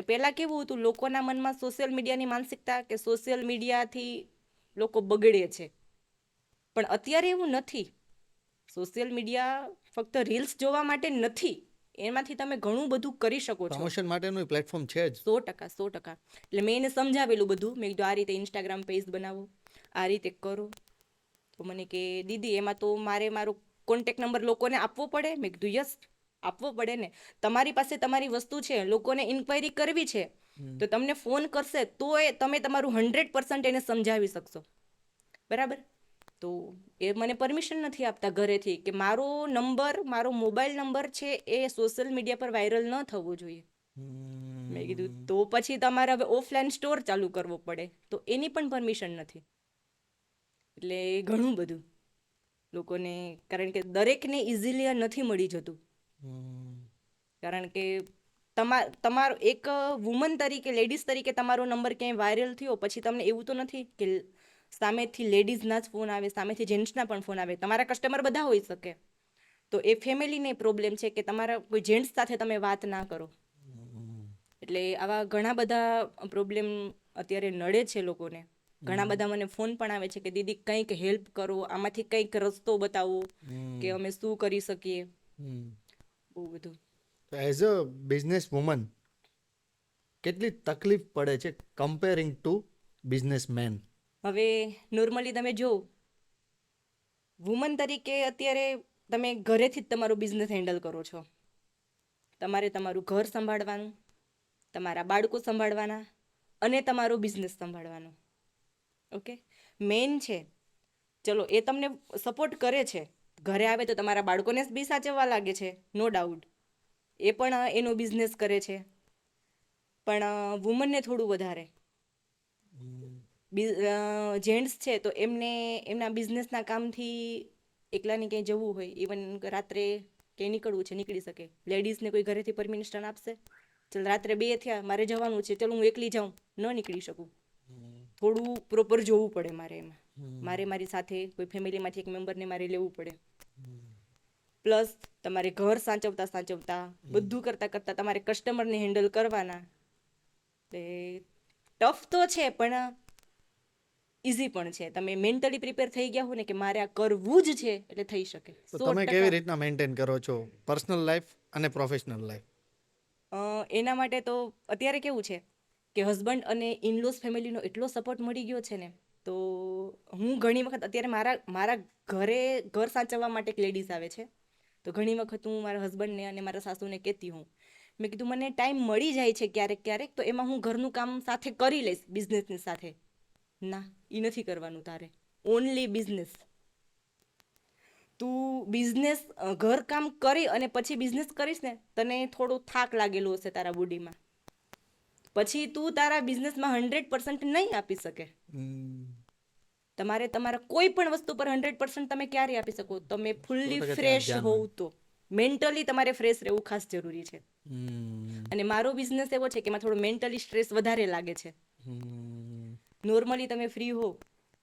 પહેલા કેવું હતું, લોકોના મનમાં સોશિયલ મીડિયાની માનસિકતા કે સોશિયલ મીડિયાથી લોકો બગડે છે. પણ અત્યારે એવું નથી. સોશિયલ મીડિયા ફક્ત રીલ્સ જોવા માટે નથી, એમાંથી તમે ઘણું બધું કરી શકો છો. પ્રમોશન માટેનું પ્લેટફોર્મ છે જ. 100%. એટલે મેં એને સમજાવેલું બધું. મેં કીધું આ રીતે ઇન્સ્ટાગ્રામ પેજ બનાવો, આ રીતે કરો. તો મને કે દીદી એમાં તો મારો કોન્ટેક્ટ નંબર લોકોને આપવો પડે? મેં કીધું યસ આપવો પડે ને. તમારી પાસે તમારી વસ્તુ છે, લોકોને ઇન્ક્વાયરી કરવી છે, તો તમને ફોન કરશે તો તમે તમારું 100% એને સમજાવી શકશો, બરાબર? તો એ મને પરમિશન નથી આપતા ઘરેથી કે મારો મોબાઈલ નંબર છે એ સોશિયલ મીડિયા પર વાયરલ ન થવો જોઈએ. મેં કીધું તો પછી તમારે હવે ઓફલાઈન સ્ટોર ચાલુ કરવો પડે, તો એની પણ પરમિશન નથી. એટલે ઘણું બધું લોકોને, કારણ કે દરેકને ઇઝીલી નથી મળી જતું. કારણ કે તમારો એક વુમન તરીકે, લેડીઝ તરીકે તમારો નંબર ક્યાંય વાયરલ થયો પછી તમને એવું તો નથી કે સામેથી લેડીઝના જ ફોન આવે, સામેથી જેન્ટ્સના પણ ફોન આવે. તમારા કસ્ટમર બધા હોઈ શકે, તો એ ફેમિલીને પ્રોબ્લેમ છે કે તમારા કોઈ જેન્ટ્સ સાથે તમે વાત ના કરો. એટલે આવા ઘણા બધા પ્રોબ્લેમ અત્યારે નડે છે લોકોને. ઘણા બધા મને ફોન પણ આવે છે કે દીદી કંઈક હેલ્પ કરો, આમાંથી કંઈક રસ્તો બતાવો કે અમે શું કરી શકીએ. બહુ બધું. એઝ અ બિઝનેસ વુમન કેટલી તકલીફ પડે છે કમ્પેરિંગ ટુ બિઝનેસમેન? હવે નોર્મલી તમે જો વુમન તરીકે અત્યારે તમે ઘરેથી જ તમારો બિઝનેસ હેન્ડલ કરો છો. તમારે તમારું ઘર સંભાળવાનું, તમારા બાળકો સંભાળવાના અને તમારો બિઝનેસ સંભાળવાનો. ઓકે, મેઇન છે. ચલો એ તમને સપોર્ટ કરે છે, ઘરે આવે તો તમારા બાળકોને બી સાચવવા લાગે છે, નો ડાઉટ. એ પણ એનો બિઝનેસ કરે છે, પણ વુમનને થોડું વધારે. જેન્ટ્સ છે તો એમને એમના બિઝનેસના કામથી એકલાને ક્યાંય જવું હોય, ઇવન રાત્રે ક્યાંય નીકળવું છે નીકળી શકે. લેડીઝને કોઈ ઘરેથી પરમિશન આપશે? ચલ રાત્રે 2 થયા, મારે જવાનું છે, ચલો હું એકલી જાઉં, ન નીકળી શકું. થોડું પ્રોપર જોવું પડે મારે એમાં. મારે મારી સાથે કોઈ ફેમિલીમાંથી એક મેમ્બરને મારે લેવું પડે. પ્લસ તમારે ઘર સાચવતા બધું કરતા તમારે કસ્ટમરને હેન્ડલ કરવાના. ટફ તો છે પણ ઇઝી પણ છે. તમે મેન્ટલી પ્રિપેર થઈ ગયા હો ને કે મારે આ કરવું જ છે એટલે થઈ શકે. તો તમે કેવી રીતના મેન્ટેન કરો છો પર્સનલ લાઈફ અને પ્રોફેશનલ લાઈફ? એના માટે તો અત્યારે કેવું છે કે હસબન્ડ અને ઇનલોઝ ફેમિલીનો એટલો સપોર્ટ મળી ગયો છે ને, તો હું ઘણી વખત અત્યારે મારા ઘર સાચવવા માટે એક લેડીઝ આવે છે, તો ઘણી વખત હું મારા હસબન્ડને અને મારા સાસુને કહેતી હું, મેં કીધું મને ટાઈમ મળી જાય છે ક્યારેક તો એમાં હું ઘરનું કામ સાથે કરી લઈશ બિઝનેસની સાથે. ના, એ નથી કરવાનું તારે. Only business. તું બિઝનેસ ઘરકામ કરી અને પછી બિઝનેસ કરીશ ને, તને થોડો થાક લાગેલો હશે તારા બોડીમાં, પછી તું તારા બિઝનેસમાં 100% નહીં આપી શકે. તમારે તમારા કોઈ પણ વસ્તુ પર 100% તમે ક્યારે આપી શકો? તમે ફૂલ્લી ફ્રેશ હોવ તો. મેન્ટલી તમારે ફ્રેશ રહેવું ખાસ જરૂરી છે. અને મારો બિઝનેસ એવો છે કે એમાં થોડો મેન્ટલી સ્ટ્રેસ વધારે લાગે છે. નોર્મલી તમે ફ્રી હો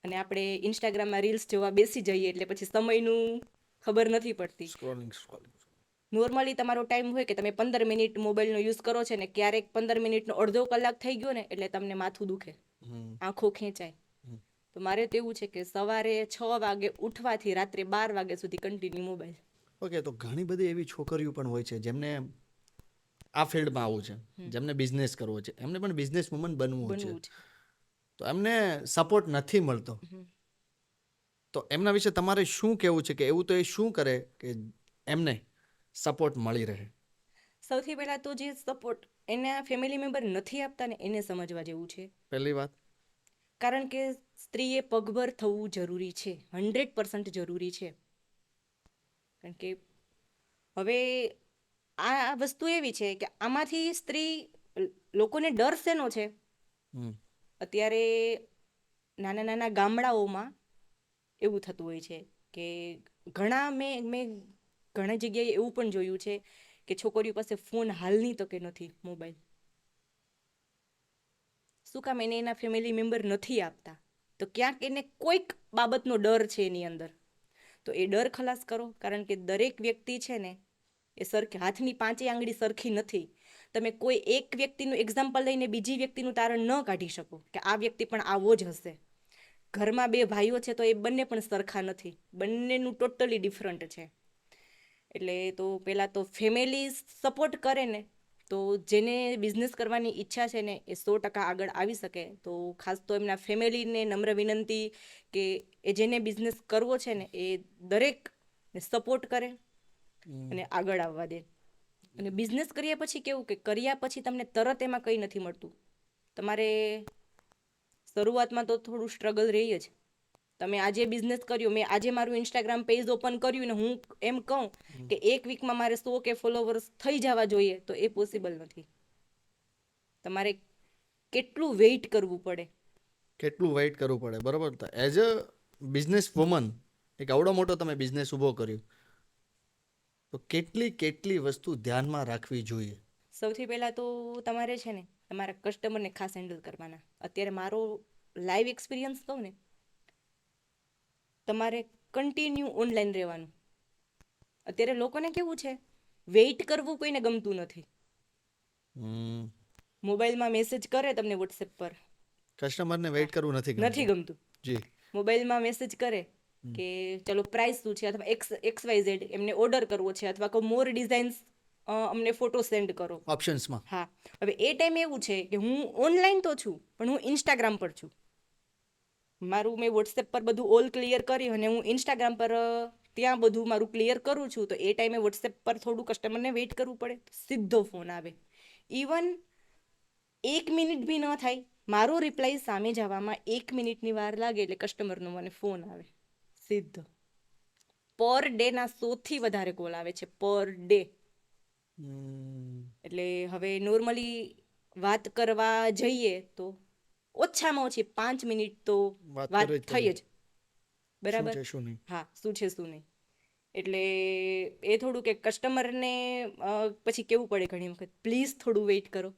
અને આપણે ઇન્સ્ટાગ્રામમાં રીલ્સ જોવા બેસી જઈએ એટલે પછી સમયનું ખબર નથી પડતી. નોર્મલી તમારો ટાઈમ હોય કે તમે 15 મિનિટ મોબાઈલનો યુઝ કરો છો ને, ક્યારેક 15 મિનિટનો અડધો કલાક થઈ ગયો ને એટલે તમને માથું દુખે, આંખો ખેંચાય. તો મારે તો એવું છે કે સવારે 6 વાગે ઉઠવાથી રાત્રે 12 વાગ્યા સુધી કન્ટિન્યુ મોબાઈલ. ઓકે, તો ઘણી બધી એવી છોકરીઓ પણ હોય છે જેમને આ ફિલ્ડમાં આવવું છે, જેમને બિઝનેસ કરવો છે, એમને પણ બિઝનેસ વુમન બનવું છે, તો એમને સપોર્ટ નથી મળતો. તો એમના વિશે તમારે શું કહેવું છે કે એવું તો એ શું કરે કે એમને સપોર્ટ મળી રહે? સૌથી પહેલાં તો જે સપોર્ટ એના ફેમિલી મેમ્બર નથી આપતા ને, એને સમજવા જેવું છે. પહેલી વાત, કારણ કે સ્ત્રીએ પગભર થવું જરૂરી છે, 100% જરૂરી છે. કારણ કે હવે આ વસ્તુ એવી છે કે આમાંથી સ્ત્રી, લોકોને ડર શેનો છે? અત્યારે નાના નાના ગામડાઓમાં એવું થતું હોય છે કે મેં ઘણી જગ્યાએ એવું પણ જોયું છે કે છોકરીઓ પાસે ફોન હાલની તકે નથી, મોબાઈલ. શું કામ? એને એના ફેમિલી મેમ્બર નથી આપતા, તો ક્યાંક એને કોઈક બાબતનો ડર છે એની અંદર. તો એ ડર ખલાસ કરો. કારણ કે દરેક વ્યક્તિ છે ને એ સરખી, હાથની 5 આંગળી સરખી નથી. તમે કોઈ એક વ્યક્તિનું એક્ઝામ્પલ લઈને બીજી વ્યક્તિનું તારણ ન કાઢી શકો કે આ વ્યક્તિ પણ આવો જ હશે. ઘરમાં 2 ભાઈઓ છે તો એ બંને પણ સરખા નથી, બંનેનું ટોટલી ડિફરન્ટ છે. એટલે તો પહેલાં તો ફેમિલી સપોર્ટ કરે ને, તો જેને બિઝનેસ કરવાની ઈચ્છા છે ને એ 100% આગળ આવી શકે. તો ખાસ તો એમના ફેમિલીને નમ્ર વિનંતી કે એ જેને બિઝનેસ કરવો છે ને એ દરેકને સપોર્ટ કરે અને આગળ આવવા દે. અને બિઝનેસ કર્યા પછી કેવું કે કર્યા પછી તમને તરત એમાં કંઈ નથી મળતું. તમારે શરૂઆતમાં તો થોડું સ્ટ્રગલ રહે જ. તમે આજે બિઝનેસ કર્યો, મેં આજે મારું ઇન્સ્ટાગ્રામ પેજ ઓપન કર્યું ને હું એમ કહું કે એક વીકમાં મારે 100 કે ફોલોવર્સ થઈ જવા જોઈએ, તો એ પોસિબલ નથી. તમારે કેટલું વેઇટ કરવું પડે. બરાબર. એઝ અ બિઝનેસ વુમન એક આવડો મોટો તમે બિઝનેસ ઊભો કર્યો, તો કેટલી વસ્તુ ધ્યાનમાં રાખવી જોઈએ? સૌથી પહેલાં તો તમારે છે ને તમારા કસ્ટમરને ખાસ હેન્ડલ કરવાના. અત્યારે મારો લાઈવ એક્સપિરિયન્સ કહું ને, તમારે કન્ટિન્યુ ઓનલાઈન રહેવાનું. અત્યારે લોકોને કેવું છે, વેઇટ કરવું કોઈને ગમતું નથી. મોબાઈલમાં મેસેજ કરે તમને વોટ્સએપ પર, કસ્ટમરને વેઇટ કરવું નથી ગમતું. જી. મોબાઈલમાં મેસેજ કરે કે ચલો પ્રાઇસ શું છે, અથવા XYZ એમને ઓર્ડર કરવો છે, અથવા કોઈ મોર ડિઝાઇન્સ અમને ફોટો સેન્ડ કરો ઓપ્શન્સમાં. હા, હવે એ ટાઈમ એવું છે કે હું ઓનલાઈન તો છું પણ હું ઇન્સ્ટાગ્રામ પર છું. મારું મેં વોટ્સએપ પર બધું ઓલ ક્લિયર કરી અને હું ઇન્સ્ટાગ્રામ પર ત્યાં બધું મારું ક્લિયર કરું છું, તો એ ટાઈમે વોટ્સએપ પર થોડું કસ્ટમરને વેઇટ કરવું પડે, તો સીધો ફોન આવે. ઇવન 1 મિનિટ બી ન થાય, મારો રિપ્લાય સામે જવામાં 1 મિનિટની વાર લાગે એટલે કસ્ટમરનો મને ફોન આવે સીધો. પર ડેના 100થી વધારે કોલ આવે છે પર ડે. એટલે હવે નોર્મલી વાત કરવા જઈએ તો ઓછામાં ઓછી 5 મિનિટ તો વાત વાત કરવી જ થઈ પડે. જ. બરાબર. શું છે શું નહીં. હા, શું છે શું નહીં. એટલે એ થોડું કે કસ્ટમરને પછી કેવું પડે ઘણી વખત, પ્લીઝ થોડું વેઇટ કરો.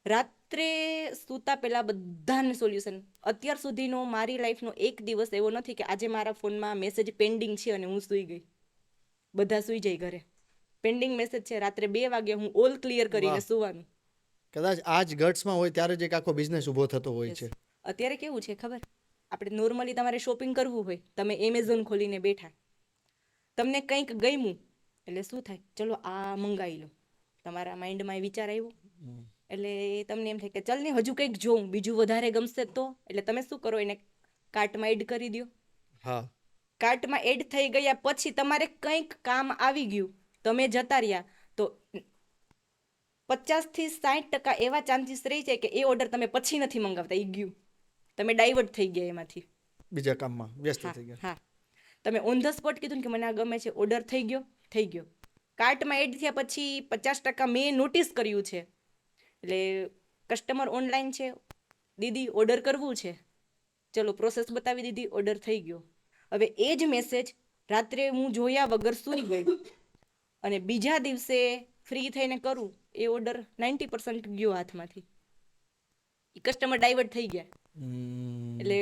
રાત્રે સૂતા પહેલાં બધાને સોલ્યુશન. અત્યાર સુધીનો મારી લાઈફનો એક દિવસ એવો નથી કે આજે મારા ફોનમાં મેસેજ પેન્ડિંગ છે અને હું સૂઈ ગઈ. બધા સૂઈ જાય ઘરે, પેન્ડિંગ મેસેજ છે, રાત્રે 2 વાગે હું ઓલ ક્લિયર કરીને વાહ. સૂવાનું. કદાચ આ જ ગટ્સમાં હોય ત્યારે જ એક આખો બિઝનેસ ઊભો થતો હોય Yes. છે. અત્યારે કેવું છે ખબર, આપણે નોર્મલી તમારે શોપિંગ કરવું હોય, તમે એમેઝોન ખોલીને બેઠા, તમને કંઈક ગમ્યું એટલે શું થાય, ચલો આ મંગાવી લો. તમારા માઇન્ડમાં એ વિચાર આવ્યો એટલે તમને એમ થાય કે ચાલ ને હજુ કંઈક જોઉં, બીજું વધારે ગમશે તો. એટલે તમે શું કરો, એને કાર્ટમાં એડ કરી દો. હા. કાર્ટમાં એડ થઈ ગયા પછી તમારે કંઈક કામ આવી ગયું, તમે જતા રહ્યા, તો 50-60% એવા ચાન્સીસ રહી જાય કે એ ઓર્ડર તમે પછી નથી મંગાવતા, એ ગયું, તમે ડાયવર્ટ થઈ ગયા એમાંથી. બીજા કામમાં વ્યસ્ત હા થઈ ગયા. હા, તમે ઓન ધ સ્પોટ કીધું ને કે મને આ ગમે છે, ઓર્ડર થઈ ગયો. કાર્ટમાં એડ થયા પછી 50% મેં નોટિસ કર્યું છે. એટલે કસ્ટમર ઓનલાઈન છે, દીદી ઓર્ડર કરવું છે, ચલો પ્રોસેસ બતાવી દીધી, ઓર્ડર થઈ ગયો. હવે એ જ મેસેજ રાત્રે હું જોયા વગર સૂઈ ગઈ અને બીજા દિવસે ફ્રી થઈને કરું, એ ઓર્ડર 90% ગયો હાથમાંથી. એ કસ્ટમર ડાયવર્ટ થઈ ગયા. એટલે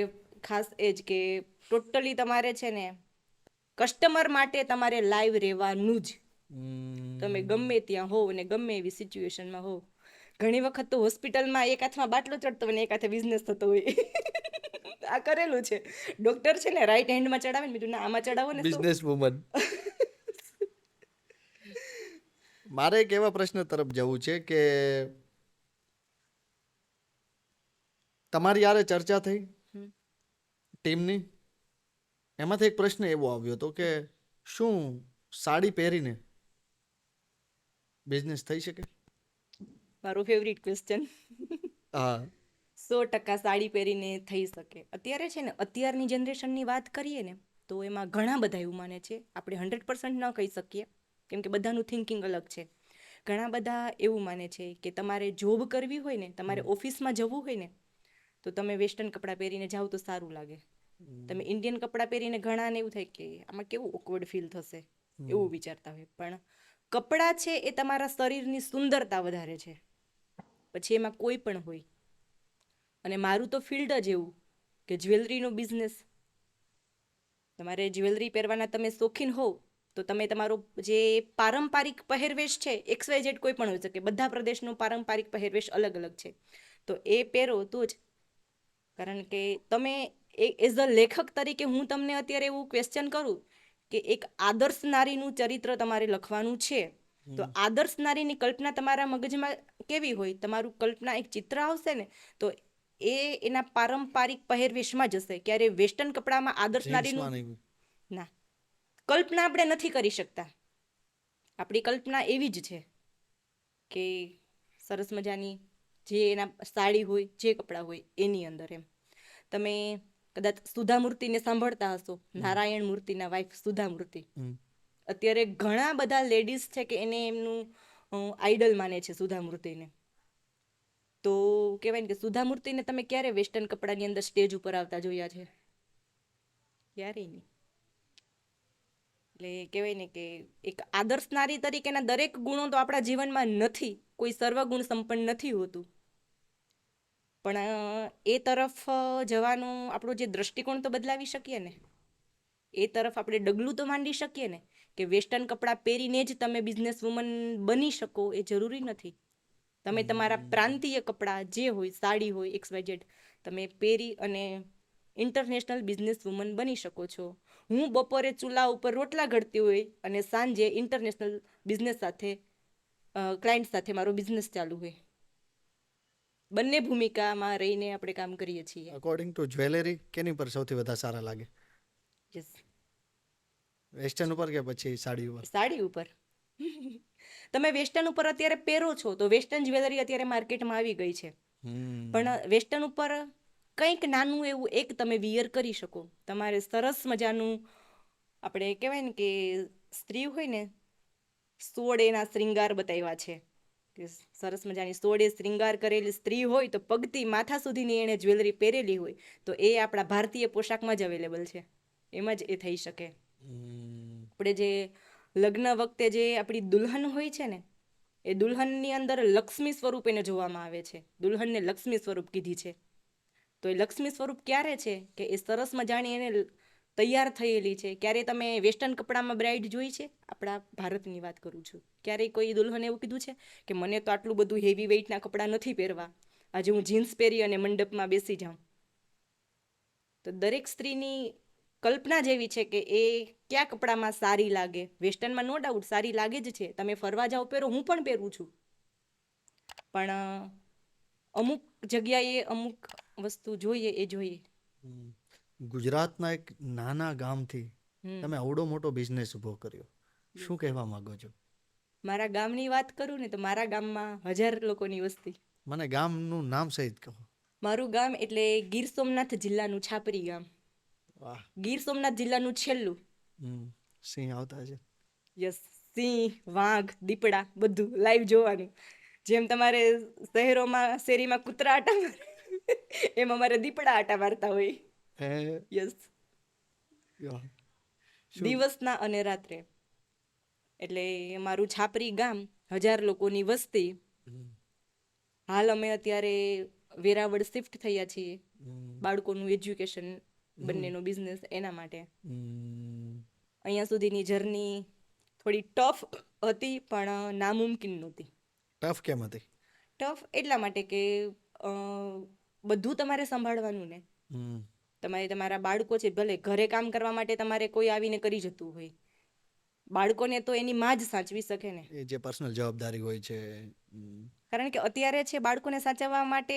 ખાસ એ જ કે ટોટલી તમારે છે ને કસ્ટમર માટે તમારે લાઈવ રહેવાનું જ. તમે ગમે ત્યાં હોવ અને ગમે એવી સિચ્યુએશનમાં હોવ. ઘણી વખત તો હોસ્પિટલમાં એક હાથમાં બાટલો ચડતો હોય ને એક હાથે બિઝનેસ થતો હોય. આ કરેલું છે. ડોક્ટર છે ને રાઈટ હેન્ડમાં ચડાવે ને, બીજું ના આમાં ચડાવો ને. Business woman. મારે એક એવા પ્રશ્ન તરફ જવું છે કે તમારી યારે ચર્ચા થઈ ટીમની, એમાંથી એક પ્રશ્ન એવો આવ્યો હતો કે શું સાડી પહેરીને બિઝનેસ થઈ શકે? મારો ફેવરિટ ક્વેશ્ચન. હા. 100% સાડી પહેરીને થઈ શકે. અત્યારે છે ને, અત્યારની જનરેશનની વાત કરીએ ને તો એમાં ઘણા બધા એવું માને છે, આપણે 100% ન કહી શકીએ કેમ કે બધાનું થિંકિંગ અલગ છે. ઘણા બધા એવું માને છે કે તમારે જોબ કરવી હોય ને, તમારે ઓફિસમાં જવું હોય ને, તો તમે વેસ્ટર્ન કપડાં પહેરીને જાઓ તો સારું લાગે. તમે ઇન્ડિયન કપડાં પહેરીને ઘણાને એવું થાય કે આમાં કેવું ઓકવર્ડ ફીલ થશે, એવું વિચારતા હોય. પણ કપડાં છે એ તમારા શરીરની સુંદરતા વધારે છે, પછી એમાં કોઈ પણ હોય. અને મારું તો ફિલ્ડ જ એવું કે જ્વેલરીનો બિઝનેસ. તમારે જ્વેલરી પહેરવાના તમે શોખીન હોવ તો તમે તમારો જે પારંપરિક પહેરવેશ છે, XYZ કોઈ પણ હોઈ શકે, બધા પ્રદેશનો પારંપરિક પહેરવેશ અલગ અલગ છે, તો એ પહેરો તો જ. કારણ કે તમે એઝ અ લેખક તરીકે હું તમને અત્યારે એવું ક્વેશ્ચન કરું કે એક આદર્શ નારીનું ચરિત્ર તમારે લખવાનું છે, તો આદર્શ નારીની કલ્પના તમારા મગજમાં કેવી હોય, તમારું કલ્પના એક ચિત્ર આવશે ને, તો એ એના પારંપરિક પહેરવેશમાં જશે. ક્યારે વેસ્ટર્ન કપડામાં આદર્શ નારીનું ના, કલ્પના આપણે નથી કરી શકતા. આપણી કલ્પના એવી જ છે કે સરસ મજાની જે એના સાડી હોય, જે કપડાં હોય એની અંદર એમ. તમે કદાચ સુધા મૂર્તિને સાંભળતા હશો, નારાયણ મૂર્તિના વાઇફ સુધા મૂર્તિ. અત્યારે ઘણા બધા લેડીઝ છે કે એને એમનું આઈડલ માને છે સુધા મૂર્તિને. તો કહેવાય ને કે સુધા મૂર્તિને તમે ક્યારે વેસ્ટર્ન કપડાની અંદર સ્ટેજ ઉપર આવતા જોયા છે? ક્યારેય નહીં. એટલે કહેવાય ને કે એક આદર્શ નારી તરીકેના દરેક ગુણો તો આપણા જીવનમાં નથી, કોઈ સર્વગુણ સંપન્ન નથી હોતું. પણ એ તરફ જવાનો આપણો જે દ્રષ્ટિકોણ તો બદલાવી શકીએ ને, એ તરફ આપણે ડગલું તો માંડી શકીએ ને, કે વેસ્ટર્ન કપડાં પહેરીને જ તમે બિઝનેસ વુમન બની શકો એ જરૂરી નથી. તમે તમારા પ્રાંતીય કપડાં જે હોય, સાડી હોય, XYZ, તમે પહેરી અને ઇન્ટરનેશનલ બિઝનેસ વુમન બની શકો છો. હું બપોરે ચૂલા ઉપર રોટલા ઘડતી હોય અને સાંજે ઇન્ટરનેશનલ બિઝનેસ સાથે ક્લાયન્ટ સાથે મારો બિઝનેસ ચાલુ હોય. બંને ભૂમિકામાં રહીને આપણે કામ કરીએ છીએ. અકોર્ડિંગ ટુ જ્વેલરી કેની પર સૌથી વધારે સારા લાગે? યસ, વેસ્ટર્ન ઉપર કે પછી સાડી ઉપર? સાડી ઉપર. તમે વેસ્ટર્ન ઉપર અત્યારે પહેરો છો તો વેસ્ટર્ન જ્વેલરી અત્યારે માર્કેટમાં આવી ગઈ છે, પણ વેસ્ટર્ન ઉપર કંઈક નાનું એવું એક તમે વિયર કરી શકો. તમારે સરસ મજાનું, આપણે કહેવાય ને કે સ્ત્રી હોય ને, 16 એના શ્રૃંગાર બતાવ્યા છે કે સરસ મજાની 16 શ્રૃંગાર કરેલી સ્ત્રી હોય તો પગથી માથા સુધીની એણે જ્વેલરી પહેરેલી હોય તો એ આપણા ભારતીય પોશાકમાં જ અવેલેબલ છે, એમાં જ એ થઈ શકે. આપણે જે લગ્ન વખતે જે આપણી દુલ્હન હોય છે ને, એ દુલ્હનની અંદર લક્ષ્મી સ્વરૂપ એને જોવામાં આવે છે. દુલ્હનને લક્ષ્મી સ્વરૂપ કીધી છે. તો એ લક્ષ્મી સ્વરૂપ ક્યારે છે કે એ સરસ મજાની એને તૈયાર થયેલી છે. ક્યારે તમે વેસ્ટર્ન કપડામાં બ્રાઇડ જોઈ છે? આપણા ભારતની વાત કરું છું. ક્યારેય કોઈ દુલ્હને એવું કીધું છે કે મને તો આટલું બધું હેવી વેઇટના કપડાં નથી પહેરવા, આજે હું જીન્સ પહેરી અને મંડપમાં બેસી જાઉં. તો દરેક સ્ત્રીની કલ્પના જેવી છે કે એ કયા કપડામાં સારી લાગે. વેસ્ટર્નમાં નો ડાઉટ સારી લાગે જ છે, તમે ફરવા જાઓ પહેરો, હું પણ પહેરું છું, પણ અમુક જગ્યાએ અમુક વસ્તુ જોઈએ એ જોઈએ. ગુજરાતના એક નાના ગામથી તમે આવડો મોટો બિઝનેસ ઊભો કર્યો, શું કહેવા માંગો છો? મારા ગામની વાત કરું ને તો મારા ગામમાં 1000 લોકોની વસ્તી. મને ગામનું નામ સહિત કહો. મારું ગામ એટલે ગીર સોમનાથ જિલ્લાનું છાપરી ગામ. વાહ. ગીર સોમનાથ જિલ્લાનું છેલ્લું. સિંહ આવતા છે. યસ, સિંહ, વાઘ, દીપડા બધું લાઈવ જોવાનું. જેમ તમારે શહેરોમાં શેરીમાં કૂતરા આટા મારે એમ અમારે દીપડા આટા મારતા હોય. યસ, દિવસના અને રાત્રે. એટલે મારું છાપરી ગામ, 1000 લોકોની વસ્તી. હાલ અમે અત્યારે વેરાવળ શિફ્ટ થયા છીએ, બાળકોનું એજ્યુકેશન, બંનેનો બિઝનેસ, એના માટે. અહીંયા સુધીની જર્ની થોડી ટફ હતી પણ નામુમકિન નહોતી. ટફ કેમ હતી? ટફ એટલા માટે કે બધું તમારે સંભાળવાનું ને. તમારે તમારા બાળકો છે, ભલે ઘરે કામ કરવા માટે તમારે કોઈ આવીને કરી જતું હોય, બાળકોને તો એની માં જ સાચવી શકે ને. એ જે પર્સનલ જવાબદારી હોય છે. કારણ કે અત્યારે છે બાળકોને સાચવવા માટે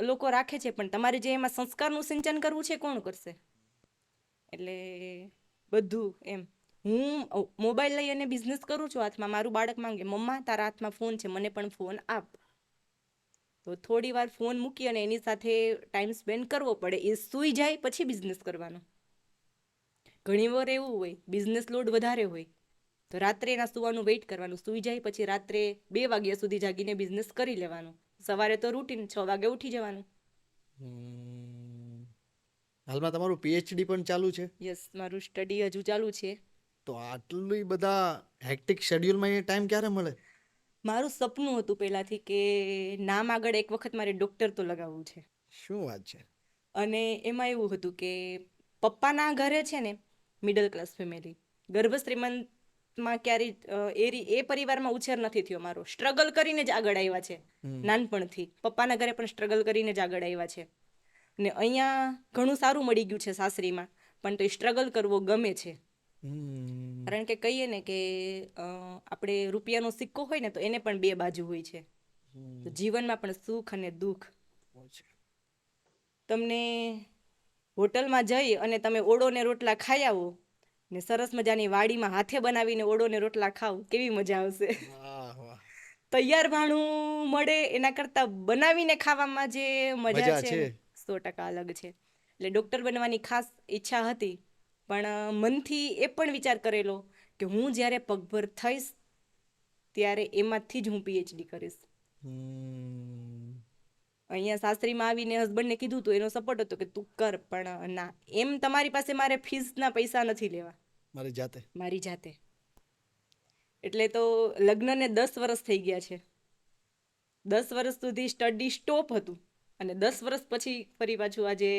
લોકો રાખે છે, પણ તમારે જે એમાં સંસ્કારનું સિંચન કરવું છે કોણ કરશે? એટલે બધું એમ. હું મોબાઈલ લઈ અને બિઝનેસ કરું છું હાથમાં, મારું બાળક માંગે મમ્મા તારા હાથમાં ફોન છે, મને પણ ફોન આપ. તો થોડી વાર ફોન મૂકી અને એની સાથે ટાઈમ સ્પેન્ડ કરવો પડે. એ સૂઈ જાય પછી બિઝનેસ કરવાનો. ઘણી વાર એવું હોય બિઝનેસ લોડ વધારે હોય તો રાત્રે એના સુવાનું વેઇટ કરવાનું, સૂઈ જાય પછી રાત્રે 2 વાગ્યા સુધી જાગીને બિઝનેસ કરી લેવાનું. સવારે તો રૂટીન 6 વાગે ઉઠી જવાનું. હાલમાં તમારું પીએચડી પણ ચાલુ છે? યસ, મારું સ્ટડી હજુ ચાલુ છે. તો આટલું બધા હેક્ટિક શેડ્યુલમાં એ ટાઈમ ક્યારે મળે? મારું સપનું હતું પહેલાથી કે નામ આગળ એક વખત મારે ડૉક્ટર તો લગાવવું છે. શું વાત છે? અને એમાં એવું હતું કે પપ્પાના ઘરે છે ને મિડલ ક્લાસ ફેમિલી, ગર્ભ શ્રીમંતમાં ક્યારેય એ પરિવારમાં ઉછેર નથી થયો મારો. સ્ટ્રગલ કરીને જ આગળ આવ્યા છે નાનપણથી. પપ્પાના ઘરે પણ સ્ટ્રગલ કરીને જ આગળ આવ્યા છે. ને અહીંયા ઘણું સારું મળી ગયું છે સાસરીમાં, પણ તો એ સ્ટ્રગલ કરવો ગમે છે. કારણ કે કહીએ ને કે આપણે રૂપિયાનો સિક્કો હોય ને તો એને પણ 2 બાજુ હોય છે. તો જીવનમાં પણ સુખ અને દુઃખ. તમને હોટલમાં જઈ અને તમે ઓળો ને રોટલા ખાઈ આવો ને સરસ મજાની વાડીમાં હાથે બનાવીને ઓળો ને રોટલા ખાવ, કેવી મજા આવશે. તૈયાર ભાણું મળે એના કરતાં બનાવીને ખાવામાં જે મજા છે 100% અલગ છે. એટલે ડૉક્ટર બનવાની ખાસ ઈચ્છા હતી, પણ મનથી એ પણ વિચાર કરેલો કે હું જ્યારે પગભર થઈશ ત્યારે એમાંથી જ હું પીએચડી કરીશ. અહીંયા સાસરીમાં આવીને હસબન્ડને કીધું હતું, એનો સપોર્ટ હતો કે તું કર, પણ ના, એમ તમારી પાસે મારે ફીસના પૈસા નથી લેવા, મારી જાતે. એટલે તો લગ્નને 10 વર્ષ થઈ ગયા છે. 10 વર્ષ સુધી સ્ટડી સ્ટોપ હતું અને 10 વર્ષ પછી ફરી પાછું આજે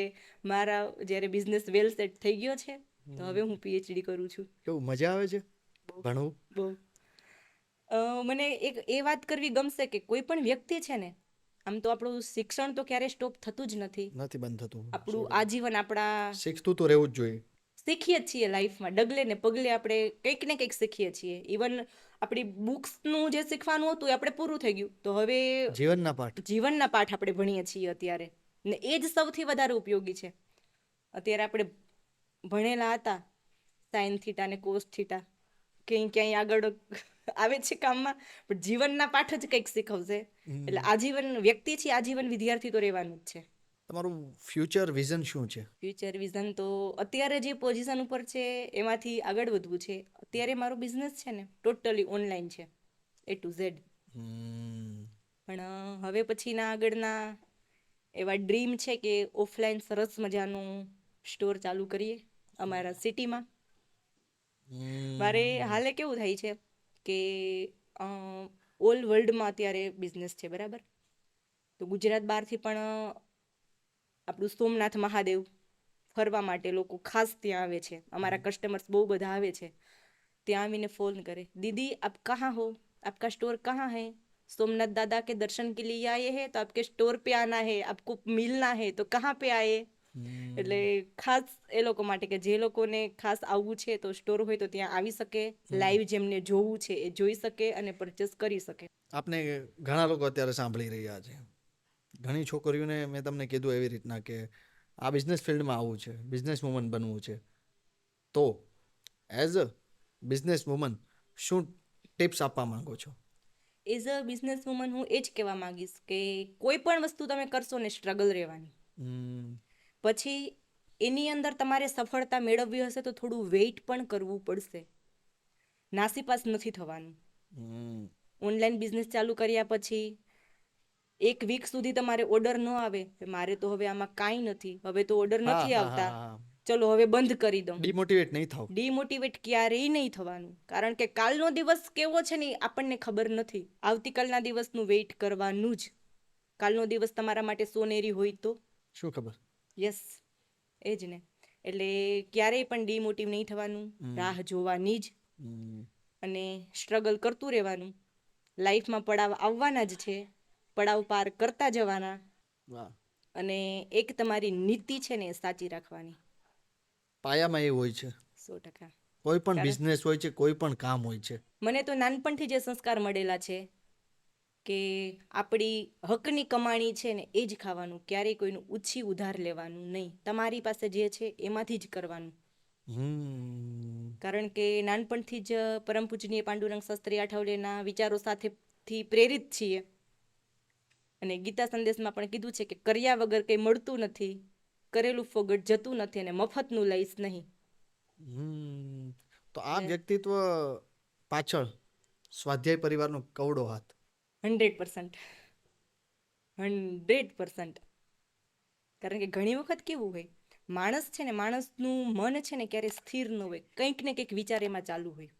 મારા જ્યારે બિઝનેસ વેલ સેટ થઈ ગયો છે તો હવે હું પીએચડી કરું છું. કેવું મજા આવે છે ભણવું? બહુ. મને એક એ વાત કરવી ગમશે કે કોઈ પણ વ્યક્તિ છે ને, આમ તો આપણું શિક્ષણ તો ક્યારેય સ્ટોપ થતું જ નથી. બંધ થતું. આપણું આજીવન આપણા શીખતું તો રહેવું જ જોઈએ. શીખીએ જ છીએ લાઈફમાં, ડગલે ને પગલે આપણે કંઈક ને કંઈક શીખીએ છીએ. ઇવન આપણી બુક્સનું જે શીખવાનું હતું એ આપણે પૂરું થઈ ગયું, તો હવે જીવનના પાઠ. જીવનના પાઠ આપણે ભણીએ છીએ અત્યારે, ને એ જ સૌથી વધારે ઉપયોગી છે. અત્યારે આપણે ભણેલા હતા સાઇન થીટા ને કોસ થીટા, ક્યાંય આગળ આવે છે કામમાં, પણ જીવનના પાઠ જ કંઈક શીખવશે. એટલે આજીવન વ્યક્તિ છે, આજીવન વિદ્યાર્થી તો રહેવાનું જ છે. તમારું ફ્યુચર વિઝન શું છે? ફ્યુચર વિઝન તો અત્યારે જે પોઝિશન ઉપર છે એમાંથી આગળ વધવું છે. અત્યારે મારો બિઝનેસ છે ને ટોટલી ઓનલાઈન છે, A to Z. પણ હવે પછીના આગળના એવા ડ્રીમ છે કે ઓફલાઈન સરસ મજાનું સ્ટોર ચાલુ કરીએ અમારા સિટીમાં. મારે હાલે કેવું થાય છે કે ઓલ વર્લ્ડમાં અત્યારે બિઝનેસ છે, બરાબર? તો ગુજરાત બહારથી પણ આપણું સોમનાથ મહાદેવ ફરવા માટે લોકો ખાસ ત્યાં આવે છે. અમારા કસ્ટમર્સ બહુ બધા આવે છે, ત્યાં આવીને ફોન કરે, દીદી આપ કहाँ हो, आपका स्टोर कहाँ है, सोमनाथ दादा के दर्शन के लिए आए हैं तो आपके स्टोर पे आना है, आपको मिलना है तो कहाँ पे आए. એટલે ખાસ એ લોકો માટે કે જે લોકોને ખાસ આવવું છે તો સ્ટોર હોય તો ત્યાં આવી શકે, લાઈવ જેમને જોવું છે એ જોઈ શકે અને પરચેસ કરી શકે. આપને ઘણા લોકો અત્યારે સાંભળી રહ્યા છે, ઘણી છોકરીઓને મેં તમને કીધું એવી રીતના કે આ બિઝનેસ ફિલ્ડમાં આવવું છે, બિઝનેસ વુમન બનવું છે, તો એઝ અ બિઝનેસ વુમન શું ટિપ્સ આપવા માંગો છો? એઝ અ બિઝનેસ વુમન હું એ જ કહેવા માંગીશ કે કોઈ પણ વસ્તુ તમે કરશો ને સ્ટ્રગલ રહેવાની. પછી એની અંદર તમારે સફળતા મેળવવી હશે તો થોડું વેઇટ પણ કરવું પડશે, નાસીપાસ નથી થવાનું. ઓનલાઈન બિઝનેસ ચાલુ કર્યા પછી 1 વીક સુધી તમારે ઓર્ડર ન આવે, મારે તો હવે આમાં કાંઈ નથી, હવે તો ઓર્ડર નથી આવતા, ચલો હવે બંધ કરી દઉં. ડિમોટિવેટ નહીં થાવ. ડિમોટિવેટ ક્યારેય નહીં થવાનું, કારણ કે કાલનો દિવસ કેવો છે ને આપણને ખબર નથી. આવતીકાલના દિવસનું વેઇટ કરવાનું જ. કાલનો દિવસ તમારા માટે સોનેરી હોય તો શું ખબર? યસ, એ જ ને. એટલે ક્યારેય પણ ડિમોટિવ નહીં થવાનું, રાહ જોવાની જ, અને સ્ટ્રગલ કરતું રહેવાનું. લાઈફમાં પડાવ આવવાના જ છે, પડાવ પાર કરતા જવાના. અને એક તમારી નીતિ છે ને એ સાચી રાખવાની. પાયામાં એ હોય છે 100%. કોઈ પણ બિઝનેસ હોય છે, કોઈ પણ કામ હોય છે. મને તો નાનપણથી જે સંસ્કાર મળેલા છે કે આપણી હકની કમાણી છે ને એ જ ખાવાનું, ક્યારેય કોઈનું ઉછી ઉધાર લેવાનું નહીં, તમારી પાસે જે છે એમાંથી જ કરવાનું. કારણ કે નાનપણથી જ પરમ પૂજનીય પાંડુરંગ શાસ્ત્રી આઠવલેના વિચારો સાથેથી પ્રેરિત છીએ. અને ગીતા સંદેશમાં પણ કીધું છે કે કર્યા વગર કંઈ મળતું નથી, કરેલું ફોગટ જતું નથી, અને મફતનું લઈશ નહીં. તો આ વ્યક્તિત્વ પાછળ સ્વાધ્યાય પરિવારનો કવડો હાથ. 100%. કારણ કે ઘણી વખત કેવું હોય, માણસ છે ને, માણસનું મન છે ને ક્યારે સ્થિર ન હોય, કંઈક ને કંઈક વિચાર એમાં ચાલુ હોય.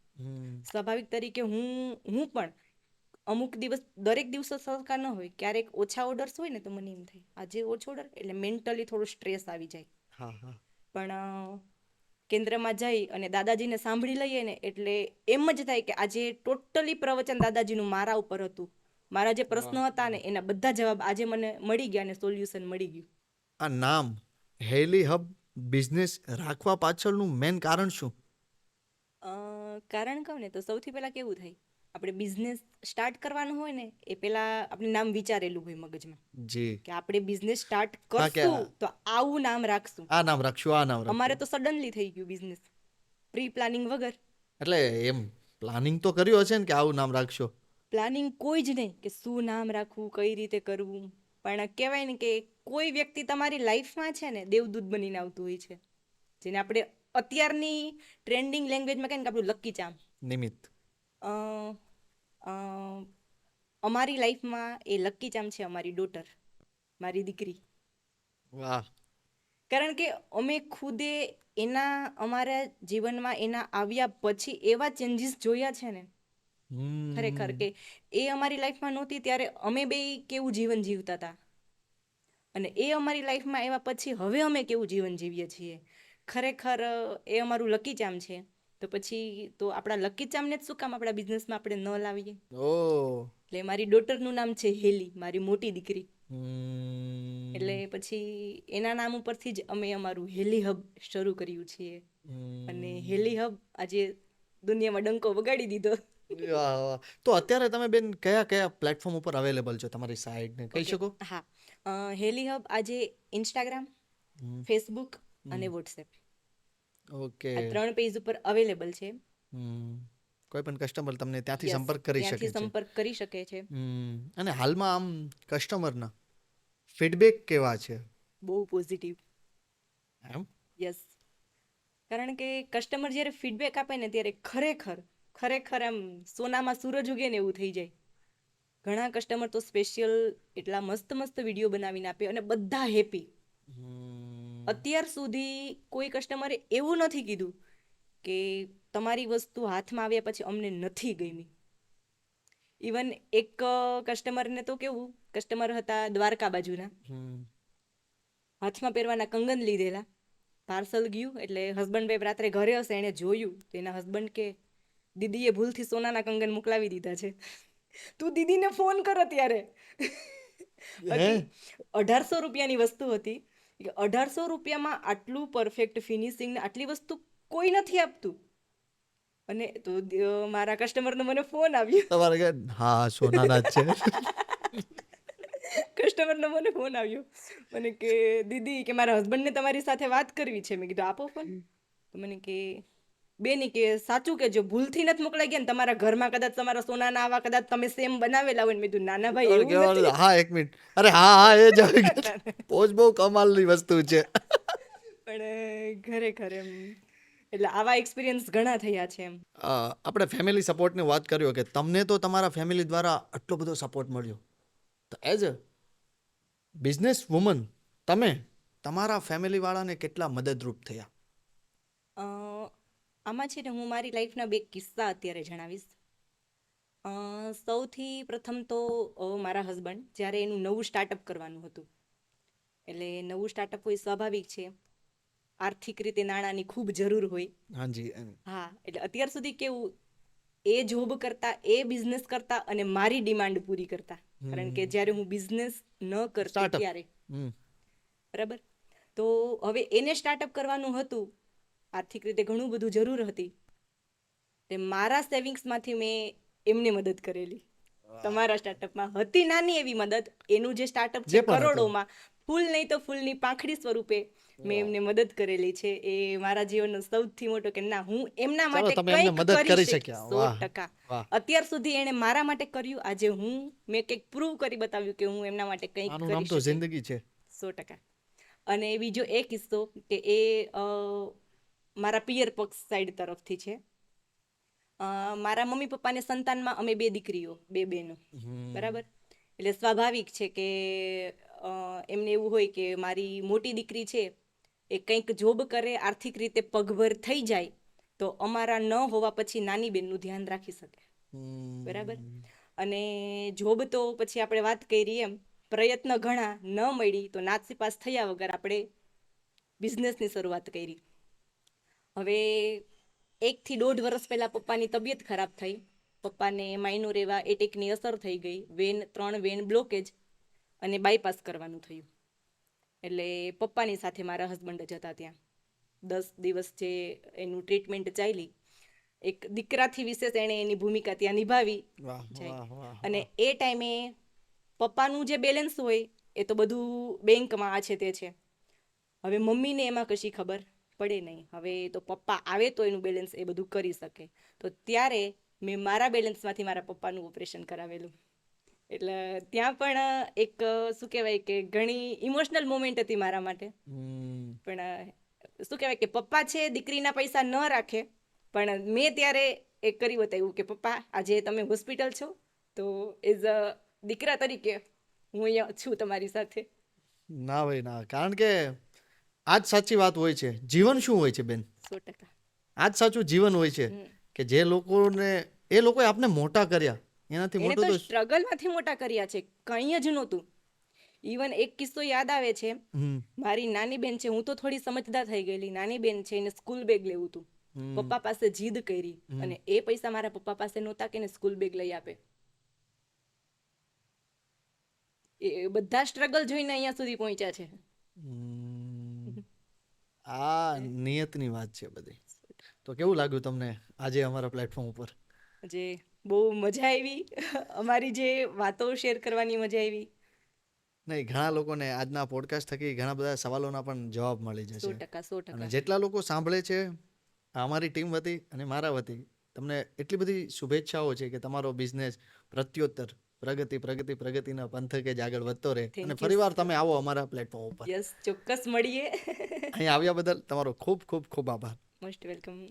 સ્વાભાવિક તરીકે હું પણ અમુક દિવસ, દરેક દિવસો સરખા ન હોય, ક્યારેક ઓછા ઓર્ડર્સ હોય ને તો મને એમ થાય આજે ઓછો ઓર્ડર, એટલે મેન્ટલી થોડું સ્ટ્રેસ આવી જાય. પણ કેન્દ્રમાં જઈ અને દાદાજીને સાંભળી લઈએ ને એટલે એમ જ થાય કે આજે ટોટલી પ્રવચન દાદાજીનું મારા ઉપર હતું, મારા જે પ્રશ્નો હતા ને એના બધા જવાબ આજે મને મળી ગયા અને સોલ્યુશન મળી ગયું. આ નામ હેલી હબ બિઝનેસ રાખવા પાછળનું મેન કારણ શું? કારણ કહું ને તો સૌથી પહેલા કેવું થાય, આપણે બિઝનેસ સ્ટાર્ટ કરવાનું હોય ને એ પહેલા આપણે નામ વિચારેલું હોય મગજમાં, જી, કે આપણે બિઝનેસ સ્ટાર્ટ કરશું તો આવું નામ રાખશું, આ નામ રાખશું, આ નામ રાખશું. અમારે તો સડનલી થઈ ગયું બિઝનેસ, પ્રી પ્લાનિંગ વગર. એટલે એમ પ્લાનિંગ તો કર્યું હશે ને કે આવું નામ રાખશો? પ્લાનિંગ કોઈ જ નહીં કે શું નામ રાખવું, કઈ રીતે કરવું. પણ કહેવાય ને કે કોઈ વ્યક્તિ તમારી લાઈફમાં છે ને દેવદૂત બનીને આવતું હોય છે, જેને આપણે અત્યારની ટ્રેન્ડિંગ લેંગ્વેજમાં કહે ને કે આપણું લકી ચામ. નિમિત્ત. અમારી લાઈફમાં એ લકી ચામ છે અમારી ડોટર, મારી દીકરી. વાહ. કારણ કે અમે ખુદે અમારા જીવનમાં એના આવ્યા પછી એવા ચેન્જીસ જોયા છે ને ખરેખર, કે એ અમારી લાઈફમાં નહોતી ત્યારે અમે બે કેવું જીવન જીવતા હતા, અને એ અમારી લાઈફમાં આવ્યા પછી હવે અમે કેવું જીવન જીવીએ છીએ. ખરેખર એ અમારું લકી ચામ છે. તો પછી તો આપણા લકી ચામને જ શું કામ આપણા બિઝનેસમાં આપણે ન લાવીએ? એટલે મારી ડોટરનું નામ છે હેલી, મારી મોટી દીકરી. એટલે પછી એના નામ ઉપરથી જ અમે અમારું હેલી હબ શરૂ કર્યું છે. અને હેલી હબ આજે દુનિયામાં ડંકો વગાડી દીધો. વાહ વાહ. તો અત્યારે તમે બેન કયા કયા પ્લેટફોર્મ ઉપર અવેલેબલ છો તમારી સાઇટ ને કહી ઓકે, શકો? હા. હેલી હબ આજે ઇન્સ્ટાગ્રામ, હમ, ફેસબુક અને વોટ્સએપ ઓકે. આ 3 પેજ ઉપર અવેલેબલ છે. હમ. કોઈ પણ કસ્ટમર તમને ત્યાંથી યસ, સંપર્ક કરી ત્યાંથી શકે છે. સંપર્ક કરી શકે છે. અને હાલમાં આમ કસ્ટમરના ફીડબેક કેવા છે? બહુ પોઝિટિવ. એમ? યસ. કારણ કે કસ્ટમર જ્યારે ફીડબેક આપે ને ત્યારે ખરેખર ખરેખર આમ સોનામાં સૂરજ ઉગે ને એવું થઈ જાય. ઘણા કસ્ટમર તો સ્પેશિયલ એટલા મસ્ત મસ્ત વિડીયો બનાવીને આપે અને બધા હેપી. હમ. અત્યાર સુધી કોઈ કસ્ટમરે એવું નથી કીધું કે તમારી વસ્તુ હાથમાં આવ્યા પછી અમને નથી ગમી. ઇવન એક કસ્ટમરને તો કેવું, કસ્ટમર હતા દ્વારકા બાજુના, હમ. હાથમાં પહેરવાના કંગન લીધેલા, પાર્સલ ગયું એટલે હસબન્ડ વાઈફ રાત્રે ઘરે હશે, એણે જોયું તો એના હસબન્ડ કે દીદીએ ભૂલથી સોનાના કંગન મોકલાવી દીધા છે. તું દીદીને ફોન કર અત્યારે. હે? બાકી 1800 રૂપિયાની વસ્તુ હતી. 1800 રૂપિયામાં આટલું પરફેક્ટ ફિનિશિંગ ને આટલી વસ્તુ કોઈ નથી આપતું. અને તો મારા કસ્ટમરનો મને ફોન આવ્યો. તમારે કે હા સોનાના જ છે. કસ્ટમરનો મને ફોન આવ્યો, મને કે દીદી કે મારા હસબન્ડને તમારી સાથે વાત કરવી છે. મેં કીધું આપો ફોન. તો મને કે બેની કે સાચું કે જો ભૂલથી નથી મોકલાઈ ગયા ને તમારા ઘરમાં કદાચ તમારા સોનાના આવા કદાચ તમે સેમ બનાવેલા હોય ને. મેં કીધું નાના ભાઈ તમારે એવું કહેવાનું નથી. હા એક મિનિટ. અરે હા હા એ જ આવી ગયું. પોચ બહુ કમાલની વસ્તુ છે. પણ ખરેખર એમ એટલે આવા એક્સપિરિયન્સ ઘણા થયા છે એમ. આપણે ફેમિલી સપોર્ટની વાત કર્યો કે તમને તો તમારા ફેમિલી દ્વારા આટલો બધો સપોર્ટ મળ્યો. તો એઝ અ બિઝનેસ વુમન તમે તમારા ફેમિલીવાળાને કેટલા મદદરૂપ થયા? અ, આમાં છે ને હું મારી લાઈફના 2 કિસ્સા અત્યારે જણાવીશ. સૌથી પ્રથમ તો મારા હસબન્ડ જ્યારે એનું નવું સ્ટાર્ટઅપ કરવાનું હતું, એટલે નવું સ્ટાર્ટઅપ હોય સ્વાભાવિક છે, આર્થિક રીતે નાણાંની ખૂબ જરૂર હોય. હાજી. હા, એટલે અત્યાર સુધી કેવું, એ જોબ કરતા, એ બિઝનેસ કરતા અને મારી ડિમાન્ડ પૂરી કરતા. કારણ કે જ્યારે હું બિઝનેસ ન કરતી સ્ટાર્ટઅપ. ત્યારે, બરાબર, તો હવે એને સ્ટાર્ટઅપ કરવાનું હતું, આર્થિક રીતે ઘણું બધું જરૂર હતી, તે મારા સેવિંગ્સમાંથી મેં એમને મદદ કરેલી. તમારા સ્ટાર્ટઅપમાં હતી નાની એવી મદદ, એનું જે સ્ટાર્ટઅપ છે જે પણ હતું. કરોડોમાં, ફૂલ નહીં તો ફૂલની પાંખડી સ્વરૂપે મેં એમને મદદ કરેલી છે. એ મારા જીવનનો સૌથી મોટો કે ના, હું એમના ચાલો માટે તમે એમને કંઈક મદદ કરી શકીશ. શક્યા. 100%. વાહ. અત્યાર સુધી એણે મારા માટે કર્યું, આજે મેં કંઈક પ્રૂવ કરી બતાવ્યું કે હું એમના માટે કંઈક આનું નામ કરી તો શકીશ. જિંદગી છે. 100%. અને બીજો એ કિસ્સો કે એ મારા પિયર પક્ષ સાઈડ તરફથી છે. મારા મમ્મી પપ્પાને સંતાનમાં અમે 2 દીકરીઓ, 2 બહેનો, બરાબર. એટલે સ્વાભાવિક છે કે એમને એવું હોય કે મારી મોટી દીકરી છે એ કંઈક જોબ કરે, આર્થિક રીતે પગભર થઈ જાય તો અમારા ન હોવા પછી નાની બેનનું ધ્યાન રાખી શકે, બરાબર. અને જોબ તો પછી આપણે વાત કરી એમ પ્રયત્ન ઘણા, ન મળી તો નાસીપાસ થયા વગર આપણે બિઝનેસની શરૂઆત કરી. હવે 1 થી 1.5 વર્ષ પહેલા પપ્પાની તબિયત ખરાબ થઈ. પપ્પાને માઇનોર એવા એટેકની અસર થઈ ગઈ, 3 વેન બ્લોકેજ અને બાયપાસ કરવાનું થયું. એટલે પપ્પાની સાથે મારા હસબન્ડ જ હતા ત્યાં. 10 દિવસ જે એનું ટ્રીટમેન્ટ ચાલી, એક દીકરાથી વિશેષ એણે એની ભૂમિકા ત્યાં નિભાવી જાય. અને એ ટાઈમે પપ્પાનું જે બેલેન્સ હોય એ તો બધું બેંકમાં આ છે તે છે. હવે મમ્મીને એમાં કશી ખબર પડે નહીં. હવે તો પપ્પા આવે તો એનું બેલેન્સ એ બધું કરી શકે. તો ત્યારે મેં મારા બેલેન્સમાંથી મારા પપ્પાનું ઓપરેશન કરાવેલું. એટલે ત્યાં પણ એક શું કહેવાય કે ઘણી ઇમોશનલ મોમેન્ટ હતી મારા માટે. પણ શું કહેવાય કે પપ્પા છે દીકરીના પૈસા ન રાખે, પણ મેં ત્યારે એક કરી બતાવ્યું કે પપ્પા આજે તમે હોસ્પિટલ છો તો એઝ અ દીકરા તરીકે હું અહીંયા છું તમારી સાથે. ના ભાઈ ના, કારણ કે આ જ સાચી વાત હોય છે. જીવન શું હોય છે બેન? 100%. આ જ સાચું જીવન હોય છે કે જે લોકોને એ લોકોએ આપને મોટા કર્યા, એનાથી એને મોટું તો તો સ્ટ્રગલમાંથી મોટા કર્યા છે, કંઈ જ નહોતું. ઇવન એક કિસ્સો યાદ આવે છે, મારી નાની બેન છે, હું તો થોડી સમજદાર થઈ ગયેલી, નાની બેન છે, એને સ્કૂલ બેગ લેવું હતું. પપ્પા પાસે જીદ કરી અને એ પૈસા મારા પપ્પા પાસે નહોતા કે એને સ્કૂલ બેગ લઈ આપે. એ બધા સ્ટ્રગલ જોઈને અહીંયા સુધી પહોંચ્યા છે. આ નિયતની વાત છે બધી. તો કેવું લાગ્યું તમને આજે અમારા પ્લેટફોર્મ ઉપર? જે બહુ મજા આવી અમારી જે વાતો શેર કરવાની મજા આવી. નહીં, ઘણા લોકોને આજના પોડકાસ્ટ થકી ઘણા બધા સવાલોના પણ જવાબ મળી જશે. 100% અને જેટલા લોકો સાંભળે છે, અમારી ટીમ વતી અને મારા વતી તમને એટલી બધી શુભેચ્છાઓ છે કે તમારો બિઝનેસ પ્રત્યોત્તર પ્રગતિના પંથકે જ આગળ વધતો રહે. Thank અને you, ફરીવાર તમે આવો અમારા પ્લેટફોર્મ ઉપર. યસ, ચોક્કસ મળીએ. અહીં આવ્યા બદલ તમારો ખૂબ ખૂબ ખૂબ આભાર. Most welcome.